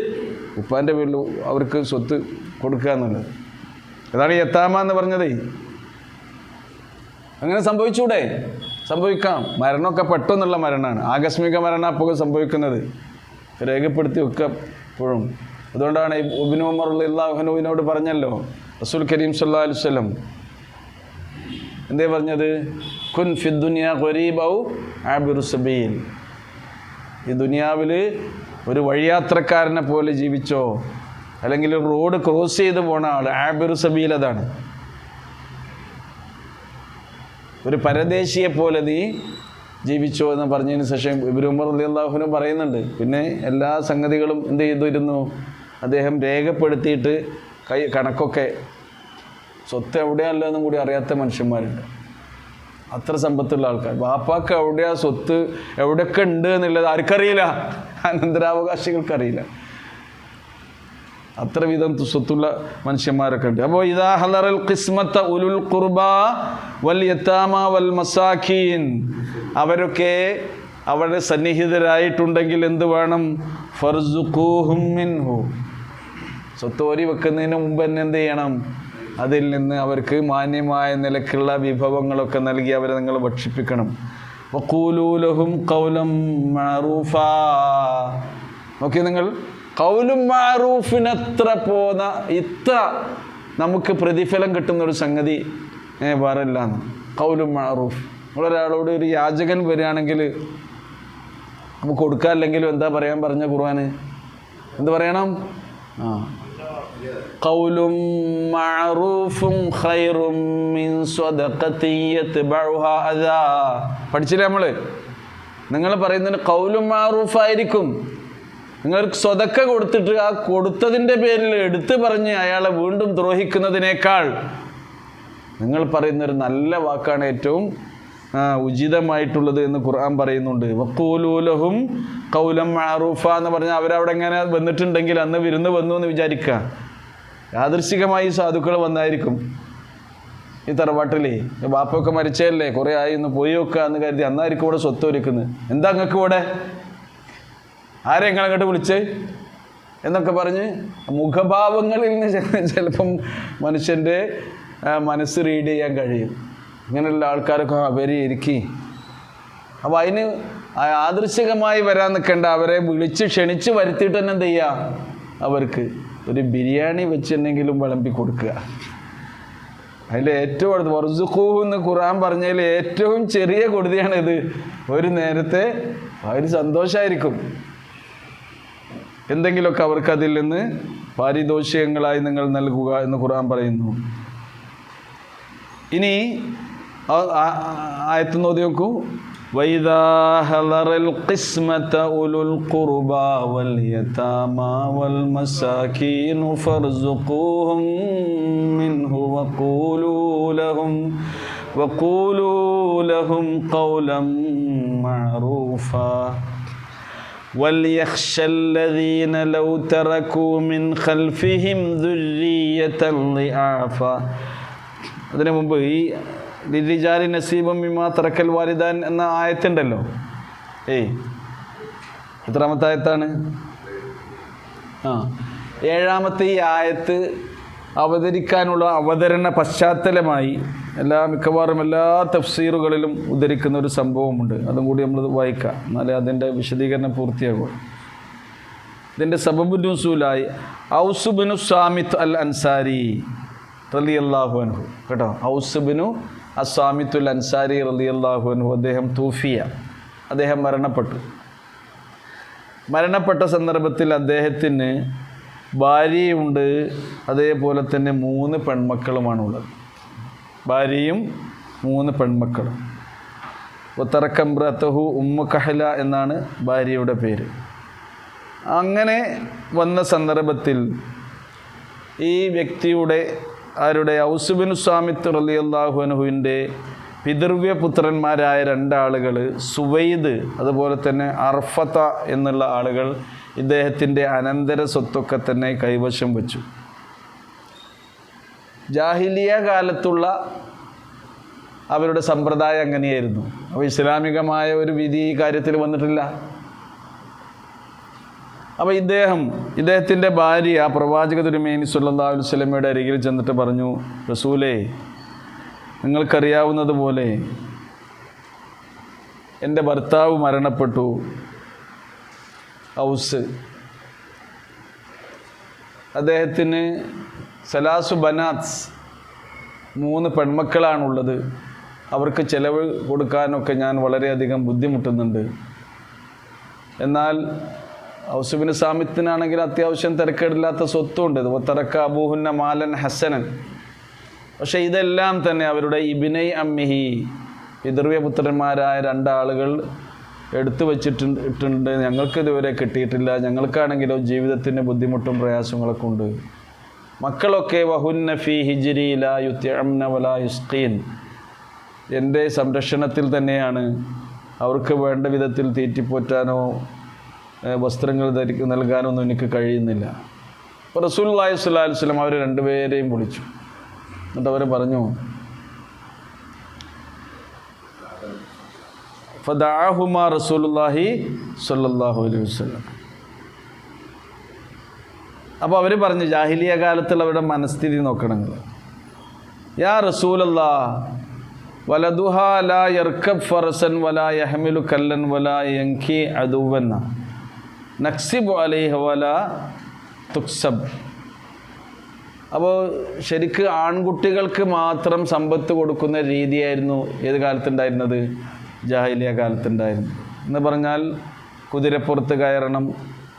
ഉപ്പാൻ്റെ പേരിൽ അവർക്ക് സ്വത്ത് കൊടുക്കുക എന്നുള്ളത്. അതാണ് യത്താമ എന്ന് പറഞ്ഞത്. അങ്ങനെ സംഭവിച്ചൂടെ? സംഭവിക്കാം. മരണമൊക്കെ പെട്ടെന്നുള്ള മരണമാണ്, ആകസ്മിക മരണം അപ്പോൾ സംഭവിക്കുന്നത്. രേഖപ്പെടുത്തി വെക്കുക എപ്പോഴും. അതുകൊണ്ടാണ് ഇബ്നു ഉമർ റളിയല്ലാഹു അൻഹുവിനോട് പറഞ്ഞല്ലോ റസൂൽ കരീം സല്ലല്ലാഹു അലൈഹി വസല്ലം എന്തേ പറഞ്ഞത്? കുൻ ഫിദ് ദുനിയ ഖരീബ ഔ ആബിറു സബീൽ. ഈ ദുനിയാവിൽ ഒരു വഴിയാത്രക്കാരനെ പോലെ ജീവിച്ചോ, അല്ലെങ്കിൽ റോഡ് ക്രോസ് ചെയ്ത് പോണ ആൾ. ആബിറു സബീൽ അതാണ്. ഒരു പരദേശിയെ പോലെ നീ ജീവിച്ചോ എന്ന് പറഞ്ഞതിന് ശേഷം ഇബ്നു ഉമർ റളിയല്ലാഹു അൻഹു പറയുന്നുണ്ട്. പിന്നെ എല്ലാ സംഗതികളും എന്ത് ചെയ്തിരുന്നു? അദ്ദേഹം രേഖപ്പെടുത്തിയിട്ട് കണക്കൊക്കെ. സ്വത്ത് എവിടെയല്ലോ എന്നും കൂടി അറിയാത്ത മനുഷ്യന്മാരുണ്ട്. അത്ര സമ്പത്തുള്ള ആൾക്കാർ. ബാപ്പാക്ക് എവിടെയാ സ്വത്ത്, എവിടെയൊക്കെ ഉണ്ട് എന്നുള്ളത് ആർക്കറിയില്ല, അനന്തരാവകാശികൾക്കറിയില്ല. അത്ര വിധം സ്വത്തുള്ള മനുഷ്യന്മാരൊക്കെ ഉണ്ട്. അപ്പോൾ ഇദാ ഹളറൽ ഖിസ്മത ഉലുൽ ഖുർബാ വൽ യതാമ വൽ മസാഖീൻ, അവരൊക്കെ അവരുടെ സന്നിഹിതരായിട്ടുണ്ടെങ്കിൽ എന്ത് വേണം? ഫർസുഖൂഹും മിൻഹു, സ്വത്ത് ഓരി വെക്കുന്നതിന് മുമ്പ് തന്നെ എന്ത് ചെയ്യണം? അതിൽ നിന്ന് അവർക്ക് മാന്യമായ നിലക്കുള്ള വിഭവങ്ങളൊക്കെ നൽകി അവരെ നിങ്ങൾ ഭക്ഷിപ്പിക്കണം. വഖൂലൂ ലഹും ഖൗലൻ മഅറൂഫാ. നോക്കി നിങ്ങൾ, ഖൗലുൻ മഅറൂഫിനത്ര പോന്ന ഇത്ര നമുക്ക് പ്രതിഫലം കിട്ടുന്ന ഒരു സംഗതി വേറെല്ലാന്ന്. ഖൗലുൻ മഅറൂഫ്. നമ്മളൊരാളോട് ഒരു യാചകൻ വരികയാണെങ്കിൽ നമുക്ക് കൊടുക്കാനില്ലെങ്കിലും എന്താ പറയാൻ പറഞ്ഞ ഖുർആന്? എന്ത് പറയണം? ഖൗലുൻ മഅറൂഫുൻ ഖൈറും മിൻ സ്വദഖത്തിൻ യത്ബഉഹാ അദാ. പഠിച്ചില്ലേ നമ്മൾ? നിങ്ങൾ പറയുന്നതിന് ഖൗലുൻ മഅറൂഫായിരിക്കും. നിങ്ങൾ സ്വതക്ക കൊടുത്തിട്ട് ആ കൊടുത്തതിൻ്റെ പേരിൽ എടുത്തു പറഞ്ഞ് അയാളെ വീണ്ടും ദ്രോഹിക്കുന്നതിനേക്കാൾ നിങ്ങൾ പറയുന്നൊരു നല്ല വാക്കാണ് ഏറ്റവും ഉചിതമായിട്ടുള്ളത് എന്ന് ഖുർആൻ പറയുന്നുണ്ട്. വഖൂലൂ ലഹും ഖൗലൻ മഅറൂഫ എന്ന് പറഞ്ഞാൽ അവരവിടെ എങ്ങനെ വന്നിട്ടുണ്ടെങ്കിൽ അന്ന് വിരുന്ന് വന്നു എന്ന് വിചാരിക്കുക. യാദൃശ്ചികമായി സാധുക്കൾ വന്നായിരിക്കും. ഈ തറവാട്ടിലേ ബാപ്പൊക്കെ മരിച്ചല്ലേ, കുറേ ആയി ഒന്ന് പോയി വെക്കുക എന്ന് കരുതി അന്നായിരിക്കും ഇവിടെ സ്വത്ത് ഒരുക്കുന്നത്. എന്താ നിങ്ങൾക്ക് ഇവിടെ ആരെ നിങ്ങളങ്ങോട്ട് വിളിച്ച് എന്നൊക്കെ പറഞ്ഞ് മുഖഭാവങ്ങളിൽ നിന്ന് ചിലപ്പം മനുഷ്യൻ്റെ മനസ്സ് റീഡ് ചെയ്യാൻ കഴിയും. ഇങ്ങനെയുള്ള ആൾക്കാരൊക്കെ അവരെ ഇരിക്കി. അപ്പോൾ അതിന് യാദൃശ്ചികമായി വരാൻ നിൽക്കേണ്ട, അവരെ വിളിച്ച് ക്ഷണിച്ച് വരുത്തിയിട്ട് തന്നെ എന്ത് ചെയ്യുക? അവർക്ക് ഒരു ബിരിയാണി വെച്ചിട്ടുണ്ടെങ്കിലും വിളമ്പി കൊടുക്കുക. അതിൽ ഏറ്റവും അടുത്ത് വർസുഖൂഹു എന്ന് ഖുർആൻ പറഞ്ഞതിൽ ഏറ്റവും ചെറിയ കൊടുതിയാണിത്. ഒരു നേരത്തെ ഒരു സന്തോഷമായിരിക്കും. എന്തെങ്കിലുമൊക്കെ അവർക്ക് അതിൽ നിന്ന് പാരിതോഷികങ്ങളായി നിങ്ങൾ നൽകുക എന്ന് ഖുർആൻ പറയുന്നു. ഇനി ആയത്ത് നോക്കി നോക്കൂ. വൈദാ ഹളറൽ ഖിസ്മത ഉലുൽ ഖുർബാ വൽ യതാമാ വൽ മസാകീൻ ഫർസുഖൂഹും മിൻഹു വഖൂലൂ ലഹും ഖൗലൻ മഅറൂഫാ وَلْيَخْشَ الَّذِينَ لَوْ تَرَكُوا مِنْ خَلْفِهِمْ ذُرِّيَّةً ضِعَافًا. അതിനു മുമ്പ് ഈ ലിരിജാലി നസീബും മിമ്മാ തറക്കൽ വാലിദാൻ എന്ന ആയത്തുണ്ടല്ലോ. എത്രാമത്തെ ആയത്താണ്? ഏഴാമത്തെ ഈ ആയത്ത് അവതരിക്കാനുള്ള അവതരണ പശ്ചാത്തലമായി മിക്കവാറും എല്ലാ തഫ്സീറുകളിലും ഉദ്ധരിക്കുന്ന ഒരു സംഭവമുണ്ട്. അതും കൂടി നമ്മൾ വായിക്കാം, എന്നാലേ അതിൻ്റെ വിശദീകരണം പൂർത്തിയാകും. ഇതിൻ്റെ സബബു നുസൂലായി ഔസ് ബിനു സാമിത്ത് അൽ അൻസാരി റളിയല്ലാഹു അൻഹു, കേട്ടോ, ഔസ് ബിനു അസ്സാമിത്തുൽ അൻസാരി റളിയല്ലാഹു അൻഹു, അദ്ദേഹം തൂഫിയ, അദ്ദേഹം മരണപ്പെട്ട സന്ദർഭത്തിൽ അദ്ദേഹത്തിന് ഭാര്യയുണ്ട്, അതേപോലെ തന്നെ 3 പെൺമക്കളുമാണുള്ളത്. ഭാര്യയും 3 പെൺമക്കളും. വതറക്കംറതഹു ഉമ്മു കഹല എന്നാണ് ഭാര്യയുടെ പേര്. അങ്ങനെ വന്ന സന്ദർഭത്തിൽ ഈ വ്യക്തിയുടെ ഔസ് ബിൻ സാമിത്ത് റളിയല്ലാഹു അൻഹുവിൻ്റെ പിതൃവ്യ പുത്രന്മാരായ രണ്ടാളുകൾ സുവൈദ് അതുപോലെ തന്നെ അർഫത എന്നുള്ള ആളുകൾ ഇദ്ദേഹത്തിൻ്റെ അനന്തര സ്വത്തൊക്കെ തന്നെ കൈവശം വെച്ചു. ജാഹിലിയ കാലത്തുള്ള അവരുടെ സമ്പ്രദായം അങ്ങനെയായിരുന്നു. അപ്പോൾ ഇസ്ലാമികമായ ഒരു വിധി ഈ കാര്യത്തിൽ വന്നിട്ടില്ല. അപ്പോൾ ഇദ്ദേഹത്തിൻ്റെ ഭാര്യ പ്രവാചക തിരുമേനി സല്ലല്ലാഹു അലൈഹി വസല്ലമയുടെ അരികിൽ ചെന്നിട്ട് പറഞ്ഞു, റസൂലേ, നിങ്ങൾക്കറിയാവുന്നതുപോലെ എൻ്റെ ഭർത്താവ് മരണപ്പെട്ടു. ഔസ് അദ്ദേഹത്തിന് സലാസു ബനാത്സ് 3 പെൺമക്കളാണുള്ളത്. അവർക്ക് ചിലവ് കൊടുക്കാനൊക്കെ ഞാൻ വളരെയധികം ബുദ്ധിമുട്ടുന്നുണ്ട്. എന്നാൽ ഔസ് ബിൻ സാമിത്തിനാണെങ്കിൽ അത്യാവശ്യം തിരക്കേടില്ലാത്ത സ്വത്തുണ്ട്. വതറക അബൂഹുന്ന മാലൻ ഹസനൻ. പക്ഷേ ഇതെല്ലാം തന്നെ അവരുടെ ഇബ്നൈ അമ്മിഹി പിതൃവ്യ പുത്രന്മാരായ 2 ആളുകൾ എടുത്തു വച്ചിട്ടുണ്ട്. ഞങ്ങൾക്ക് ഇതുവരെ കിട്ടിയിട്ടില്ല. ഞങ്ങൾക്കാണെങ്കിലോ ജീവിതത്തിൻ്റെ ബുദ്ധിമുട്ടും പ്രയാസങ്ങളൊക്കെ ഉണ്ട്. മക്കളൊക്കെ വഹുന്ന ഫീ ഹിജ്രി ലാ യുത്അംന വലാ യുസ്ഖീൻ, എൻ്റെ സംരക്ഷണത്തിൽ തന്നെയാണ്. അവർക്ക് വേണ്ട വിധത്തിൽ തീറ്റിപ്പോറ്റാനോ വസ്ത്രങ്ങൾ നൽകാനൊന്നും എനിക്ക് കഴിയുന്നില്ല. അപ്പോൾ റസൂലുള്ളാഹി സ്വല്ലല്ലാഹു അലൈഹി വസല്ലം അവർ 2 പേരെയും വിളിച്ചു. എന്നിട്ട് അവർ പറഞ്ഞു, ഫദഅഹുമാ റസൂലുള്ളാഹി സ്വല്ലല്ലാഹു അലൈഹി വസല്ലം. അപ്പോൾ അവർ പറഞ്ഞു, ജാഹിലിയ കാലത്തുള്ളവരുടെ മനസ്ഥിതി നോക്കണം. യാ റസൂലല്ലാഹ്, വലദുഹാ ലാ യർകബ് ഫറസൻ വലാ യഹ്മിലു കല്ലൻ വലാ യൻകി അദുവൻ നക്സിബു അലൈഹി വലാ തുക്സബ്. അപ്പോൾ ശരിക്ക് ആൺകുട്ടികൾക്ക് മാത്രം സമ്പത്ത് കൊടുക്കുന്ന രീതിയായിരുന്നു ഏത് കാലത്തുണ്ടായിരുന്നത്? ജാഹിലിയ കാലത്തുണ്ടായിരുന്നു. എന്ന് പറഞ്ഞാൽ കുതിരപ്പുറത്ത് കയറണം,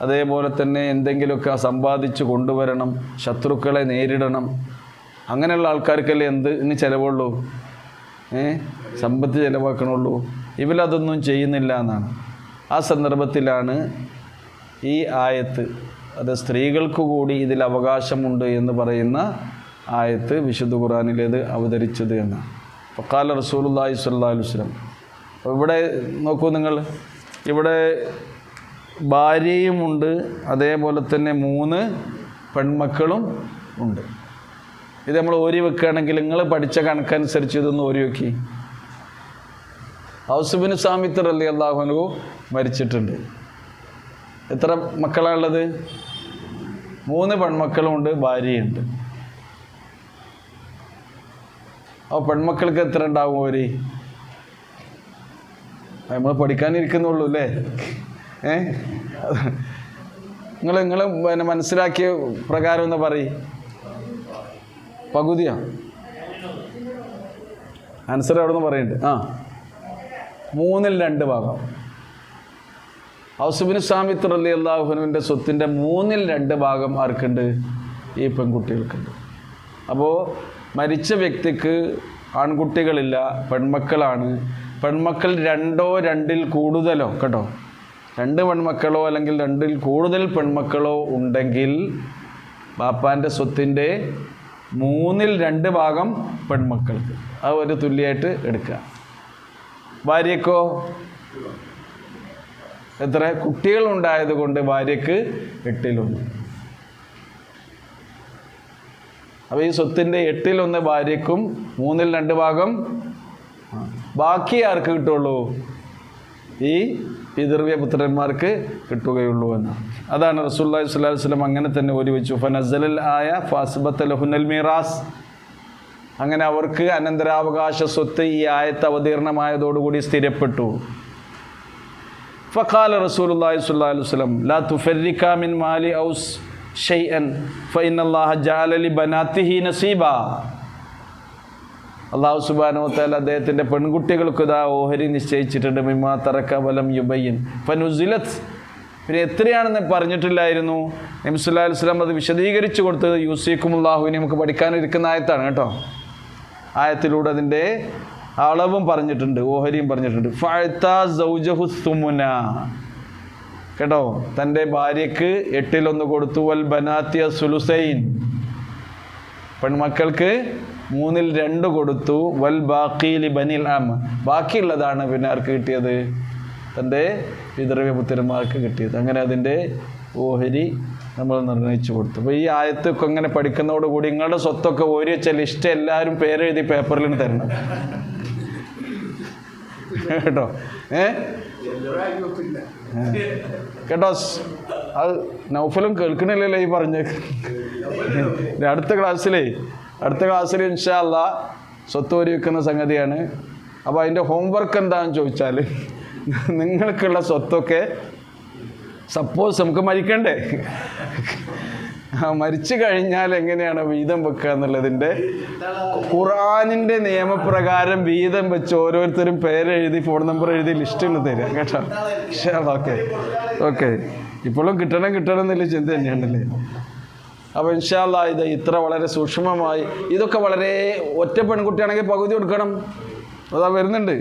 അതേപോലെ തന്നെ എന്തെങ്കിലുമൊക്കെ സമ്പാദിച്ച് കൊണ്ടുവരണം, ശത്രുക്കളെ നേരിടണം. അങ്ങനെയുള്ള ആൾക്കാർക്കല്ലേ ഇനി ചിലവുള്ളൂ, സമ്പത്ത് ചിലവാക്കണുള്ളൂ. ഇവരതൊന്നും ചെയ്യുന്നില്ല എന്നാണ്. ആ സന്ദർഭത്തിലാണ് ഈ ആയത്ത്, അത് സ്ത്രീകൾക്ക് കൂടി ഇതിൽ അവകാശമുണ്ട് എന്ന് പറയുന്ന ആയത്ത് വിശുദ്ധ ഖുർആനിലേത് അവതരിച്ചത് എന്നാണ്. ഫഖാല റസൂലുള്ളാഹി സ്വല്ലല്ലാഹു അലൈഹി വസല്ലം. ഇവിടെ നോക്കൂ നിങ്ങൾ, ഇവിടെ ഭാര്യയുമുണ്ട്, അതേപോലെ തന്നെ 3 പെൺമക്കളും ഉണ്ട്. ഇത് നമ്മൾ ഓരി വെക്കുകയാണെങ്കിൽ നിങ്ങൾ പഠിച്ച കണക്കനുസരിച്ച് ഇതൊന്ന് ഓരി വെക്കി. ഔസ് ബിൻ സാമിത്ത് റളിയല്ലാഹു അൻഹു മരിച്ചിട്ടുണ്ട്. എത്ര മക്കളാണുള്ളത്? 3 പെൺമക്കളുമുണ്ട്, ഭാര്യയുണ്ട്. അപ്പോൾ പെൺമക്കൾക്ക് എത്ര ഉണ്ടാവും ഓരി? നമ്മൾ പഠിക്കാനിരിക്കുന്നുള്ളൂ അല്ലേ? നിങ്ങൾ പിന്നെ മനസ്സിലാക്കിയ പ്രകാരം ഒന്ന് പറയും. പകുതിയാ ആൻസർ അവിടെ നിന്ന് പറയുന്നുണ്ട്. 3ൽ 2 ഭാഗം. ഔസ് ബിൻ സാമിത്ത് റളിയല്ലാഹു അൻഹുവിൻ്റെ സ്വത്തിൻ്റെ 3ൽ 2 ഭാഗം ആർക്കുണ്ട്? ഈ പെൺകുട്ടികൾക്കുണ്ട്. അപ്പോൾ മരിച്ച വ്യക്തിക്ക് ആൺകുട്ടികളില്ല, പെൺമക്കളാണ്. പെൺമക്കൾ 2ഓ 2ൽ കൂടുതലോ, കേട്ടോ, 2 പെൺമക്കളോ അല്ലെങ്കിൽ 2ൽ കൂടുതൽ പെൺമക്കളോ ഉണ്ടെങ്കിൽ ബാപ്പാൻ്റെ സ്വത്തിൻ്റെ 3ൽ 2 ഭാഗം പെൺമക്കൾക്ക്. അത് ഒരു തുല്യമായിട്ട് എടുക്കുക. ഭാര്യക്കോ എത്ര? കുട്ടികളുണ്ടായത് കൊണ്ട് ഭാര്യക്ക് 8ൽ1. അപ്പോൾ ഈ സ്വത്തിൻ്റെ 8ൽ1 ഭാര്യക്കും 3ൽ 2 ഭാഗം. ബാക്കി ആർക്ക് കിട്ടുള്ളൂ? ഈ പിതൃവ്യ പുത്രന്മാർക്ക് കിട്ടുകയുള്ളൂ എന്നാണ്. അതാണ് റസൂലുള്ളാഹി സ്വല്ലല്ലാഹു അലൈഹി വസല്ലം അങ്ങനെ തന്നെ ഓരി വെച്ചു. ഫനസലൽ ആയ ഫഅസ്ബത ലഹുന്നൽ മീറാസ്. അങ്ങനെ അവർക്ക് അനന്തരാവകാശ സ്വത്ത് ഈ ആയത്ത് അവതീർണമായതോടുകൂടി സ്ഥിരപ്പെട്ടു. ഫഖാല റസൂലുള്ളാഹി സ്വല്ലല്ലാഹു അലൈഹി വസല്ലം ലാ തുഫർരിക മിൻ മാലി ഔസ് ഷൈഅൻ ഫഇന്നല്ലാഹ ജഅല ലി ബനാതിഹി നസീബാ. അല്ലാഹു സുബ്ഹാനഹു വ തആല അദ്ദേഹത്തിൻ്റെ പെൺകുട്ടികൾക്ക് ഇതാ ഓഹരി നിശ്ചയിച്ചിട്ടുണ്ട്. മിമ്മാ തറക വലം യുബയ്യിൻ ഫനുസിലത്. പിന്നെ എത്രയാണെന്ന് പറഞ്ഞിട്ടില്ലായിരുന്നു. നബി സല്ലല്ലാഹു അലൈഹി വസല്ലം അത് വിശദീകരിച്ചു കൊടുത്തത് യൂസിക്കുമുല്ലാഹു. ഇനി നമുക്ക് പഠിക്കാനിരിക്കുന്ന ആയത്താണ് കേട്ടോ. ആയത്തിലൂടെ അതിൻ്റെ അളവും പറഞ്ഞിട്ടുണ്ട്, ഓഹരിയും പറഞ്ഞിട്ടുണ്ട്. ഫഅതാ സൗജഹു സുമുന, കേട്ടോ, തൻ്റെ ഭാര്യയ്ക്ക് 8/1 കൊടുത്തു. വൽ ബനാത്തിയ സുലുസൈൻ, പെൺമക്കൾക്ക് 3/2 കൊടുത്തു. വൽ ബാഖി ലിബനിൽ അം, ബാക്കിയുള്ളതാണ് പിന്നെ ആർക്ക് കിട്ടിയത്? തൻ്റെ പിതൃവ്യ പുത്രന്മാർക്ക് കിട്ടിയത്. അങ്ങനെ അതിൻ്റെ ഓഹരി നമ്മൾ നിർണയിച്ചു കൊടുത്തു. അപ്പോൾ ഈ ആയത്തൊക്കെ അങ്ങനെ പഠിക്കുന്നതോടുകൂടി നിങ്ങളുടെ സ്വത്തൊക്കെ ഓരി വെച്ച ലിസ്റ്റ് എല്ലാവരും പേരെഴുതി പേപ്പറിൽ തരണം കേട്ടോ. കേട്ടോ, അത് നൗഫലും കേൾക്കണില്ലല്ലോ ഈ പറഞ്ഞ. അടുത്ത ക്ലാസ്സിൽ ഇൻഷാ അല്ലാഹ് സ്വത്ത് ഓരി വെക്കുന്ന സംഗതിയാണ്. അപ്പോൾ അതിൻ്റെ ഹോംവർക്ക് എന്താണെന്ന് ചോദിച്ചാൽ, നിങ്ങൾക്കുള്ള സ്വത്തൊക്കെ സപ്പോസ് നമുക്ക് മരിക്കണ്ടേ, മരിച്ചു കഴിഞ്ഞാൽ എങ്ങനെയാണ് വീതം വെക്കുക എന്നുള്ളതിൻ്റെ ഖുർആനിൻ്റെ നിയമപ്രകാരം വീതം വെച്ച് ഓരോരുത്തരും പേരെഴുതി ഫോൺ നമ്പർ എഴുതി ലിസ്റ്റ് ഒന്ന് തരിക കേട്ടോ. ഓക്കെ ഇപ്പോഴും കിട്ടണം എന്നുള്ള ചിന്ത തന്നെയാണല്ലേ. അപ്പോൾ ഇൻഷാ അല്ലാഹ് ഇത് ഇത്ര വളരെ സൂക്ഷ്മമായി, ഇതൊക്കെ വളരെ, ഒറ്റ പെൺകുട്ടിയാണെങ്കിൽ പകുതി കൊടുക്കണം, അതാ വരുന്നുണ്ട്.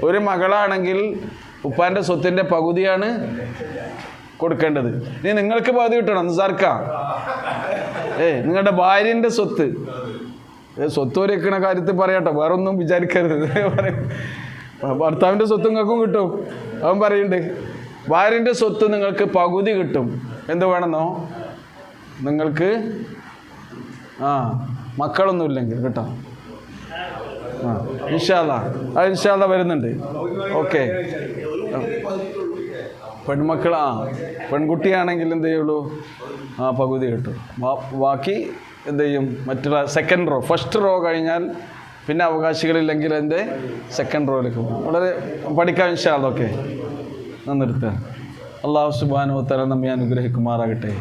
ഒരു മകളാണെങ്കിൽ ഉപ്പാൻ്റെ സ്വത്തിൻ്റെ പകുതിയാണ് കൊടുക്കേണ്ടത്. ഇനി നിങ്ങൾക്ക് പകുതി കിട്ടണം നിസാർക്ക. നിങ്ങളുടെ ഭാര്യൻ്റെ സ്വത്ത് ഓരി വെക്കണ കാര്യത്തിൽ പറയാട്ടോ, വേറെ ഒന്നും വിചാരിക്കരുത്. ഭർത്താവിൻ്റെ സ്വത്ത് നിങ്ങൾക്കും കിട്ടും. അവൻ പറയുന്നുണ്ട് ഭാര്യൻ്റെ സ്വത്ത് നിങ്ങൾക്ക് പകുതി കിട്ടും. എന്ത് വേണമെന്നോ, നിങ്ങൾക്ക് മക്കളൊന്നുമില്ലെങ്കിൽ കേട്ടോ. ഇൻഷാ അല്ലാഹ് വരുന്നുണ്ട്. ഓക്കെ, പെൺമക്കൾ പെൺകുട്ടിയാണെങ്കിൽ എന്ത് ചെയ്യുള്ളൂ, പകുതി കിട്ടും. ബാക്കി എന്ത് ചെയ്യും, മറ്റുള്ള സെക്കൻഡ് റോ, ഫസ്റ്റ് റോ കഴിഞ്ഞാൽ പിന്നെ അവകാശികളില്ലെങ്കിൽ എൻ്റെ സെക്കൻഡ് റോയിലേക്ക് പോകും. വളരെ പഠിക്കാം ഇൻഷാ അല്ലാഹ്. ഓക്കെ, നിർത്തുക. അല്ലാഹു സുബ്ഹാനഹു വ തആല നമ്മെ അനുഗ്രഹിക്കുമാറാകട്ടെ.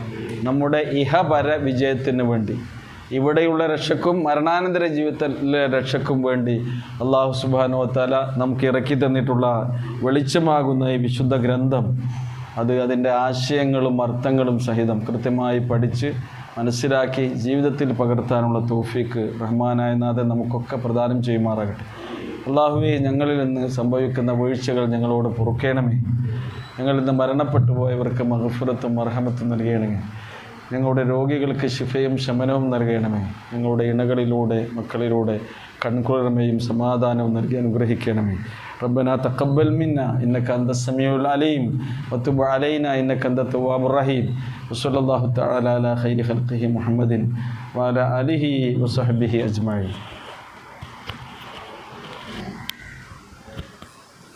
നമ്മുടെ ഇഹപര വിജയത്തിന് വേണ്ടി, ഇവിടെയുള്ള രക്ഷക്കും മരണാനന്തര ജീവിതത്തിലെ രക്ഷക്കും വേണ്ടി അല്ലാഹു സുബ്ഹാനഹു വ തആല നമുക്ക് ഇറക്കി തന്നിട്ടുള്ള വെളിച്ചമാകുന്ന ഈ വിശുദ്ധ ഗ്രന്ഥം, അത് അതിൻ്റെ ആശയങ്ങളും അർത്ഥങ്ങളും സഹിതം കൃത്യമായി പഠിച്ച് മനസ്സിലാക്കി ജീവിതത്തിൽ പകർത്താനുള്ള തൗഫീക്ക് റഹ്മാനായ നാഥൻ നമുക്കൊക്കെ പ്രദാനം ചെയ്യുമാറാകട്ടെ. അല്ലാഹുവേ, ഞങ്ങളിൽ നിന്ന് സംഭവിക്കുന്ന വീഴ്ചകൾ ഞങ്ങളോട് പൊറുക്കേണമേ. ഞങ്ങളിൽ നിന്ന് മരണപ്പെട്ടു പോയവർക്ക് മഗ്ഫിറത്തും മർഹമത്തും നൽകണമേ. ഞങ്ങളുടെ രോഗികൾക്ക് ശിഫയും ശമനവും നൽകണമേ. ഞങ്ങളുടെ ഇണകളിലൂടെ മക്കളിലൂടെ കൺകുളിർമയും സമാധാനവും നൽകി അനുഗ്രഹിക്കണമേ. റബ്ബനാ തഖബ്ബൽ മിന്നാ ഇന്നക അന്ത സമീഉൽ അലീം വതുബ് അലൈനാ ഇന്നക അന്ത തവ്വാബുർ റഹീം. വസല്ലല്ലാഹു തആല അലാ ഖൈരി ഖൽഖിഹി മുഹമ്മദിൻ വഅലാ ആലിഹി വസഹ്ബിഹി അജ്മഈൻ.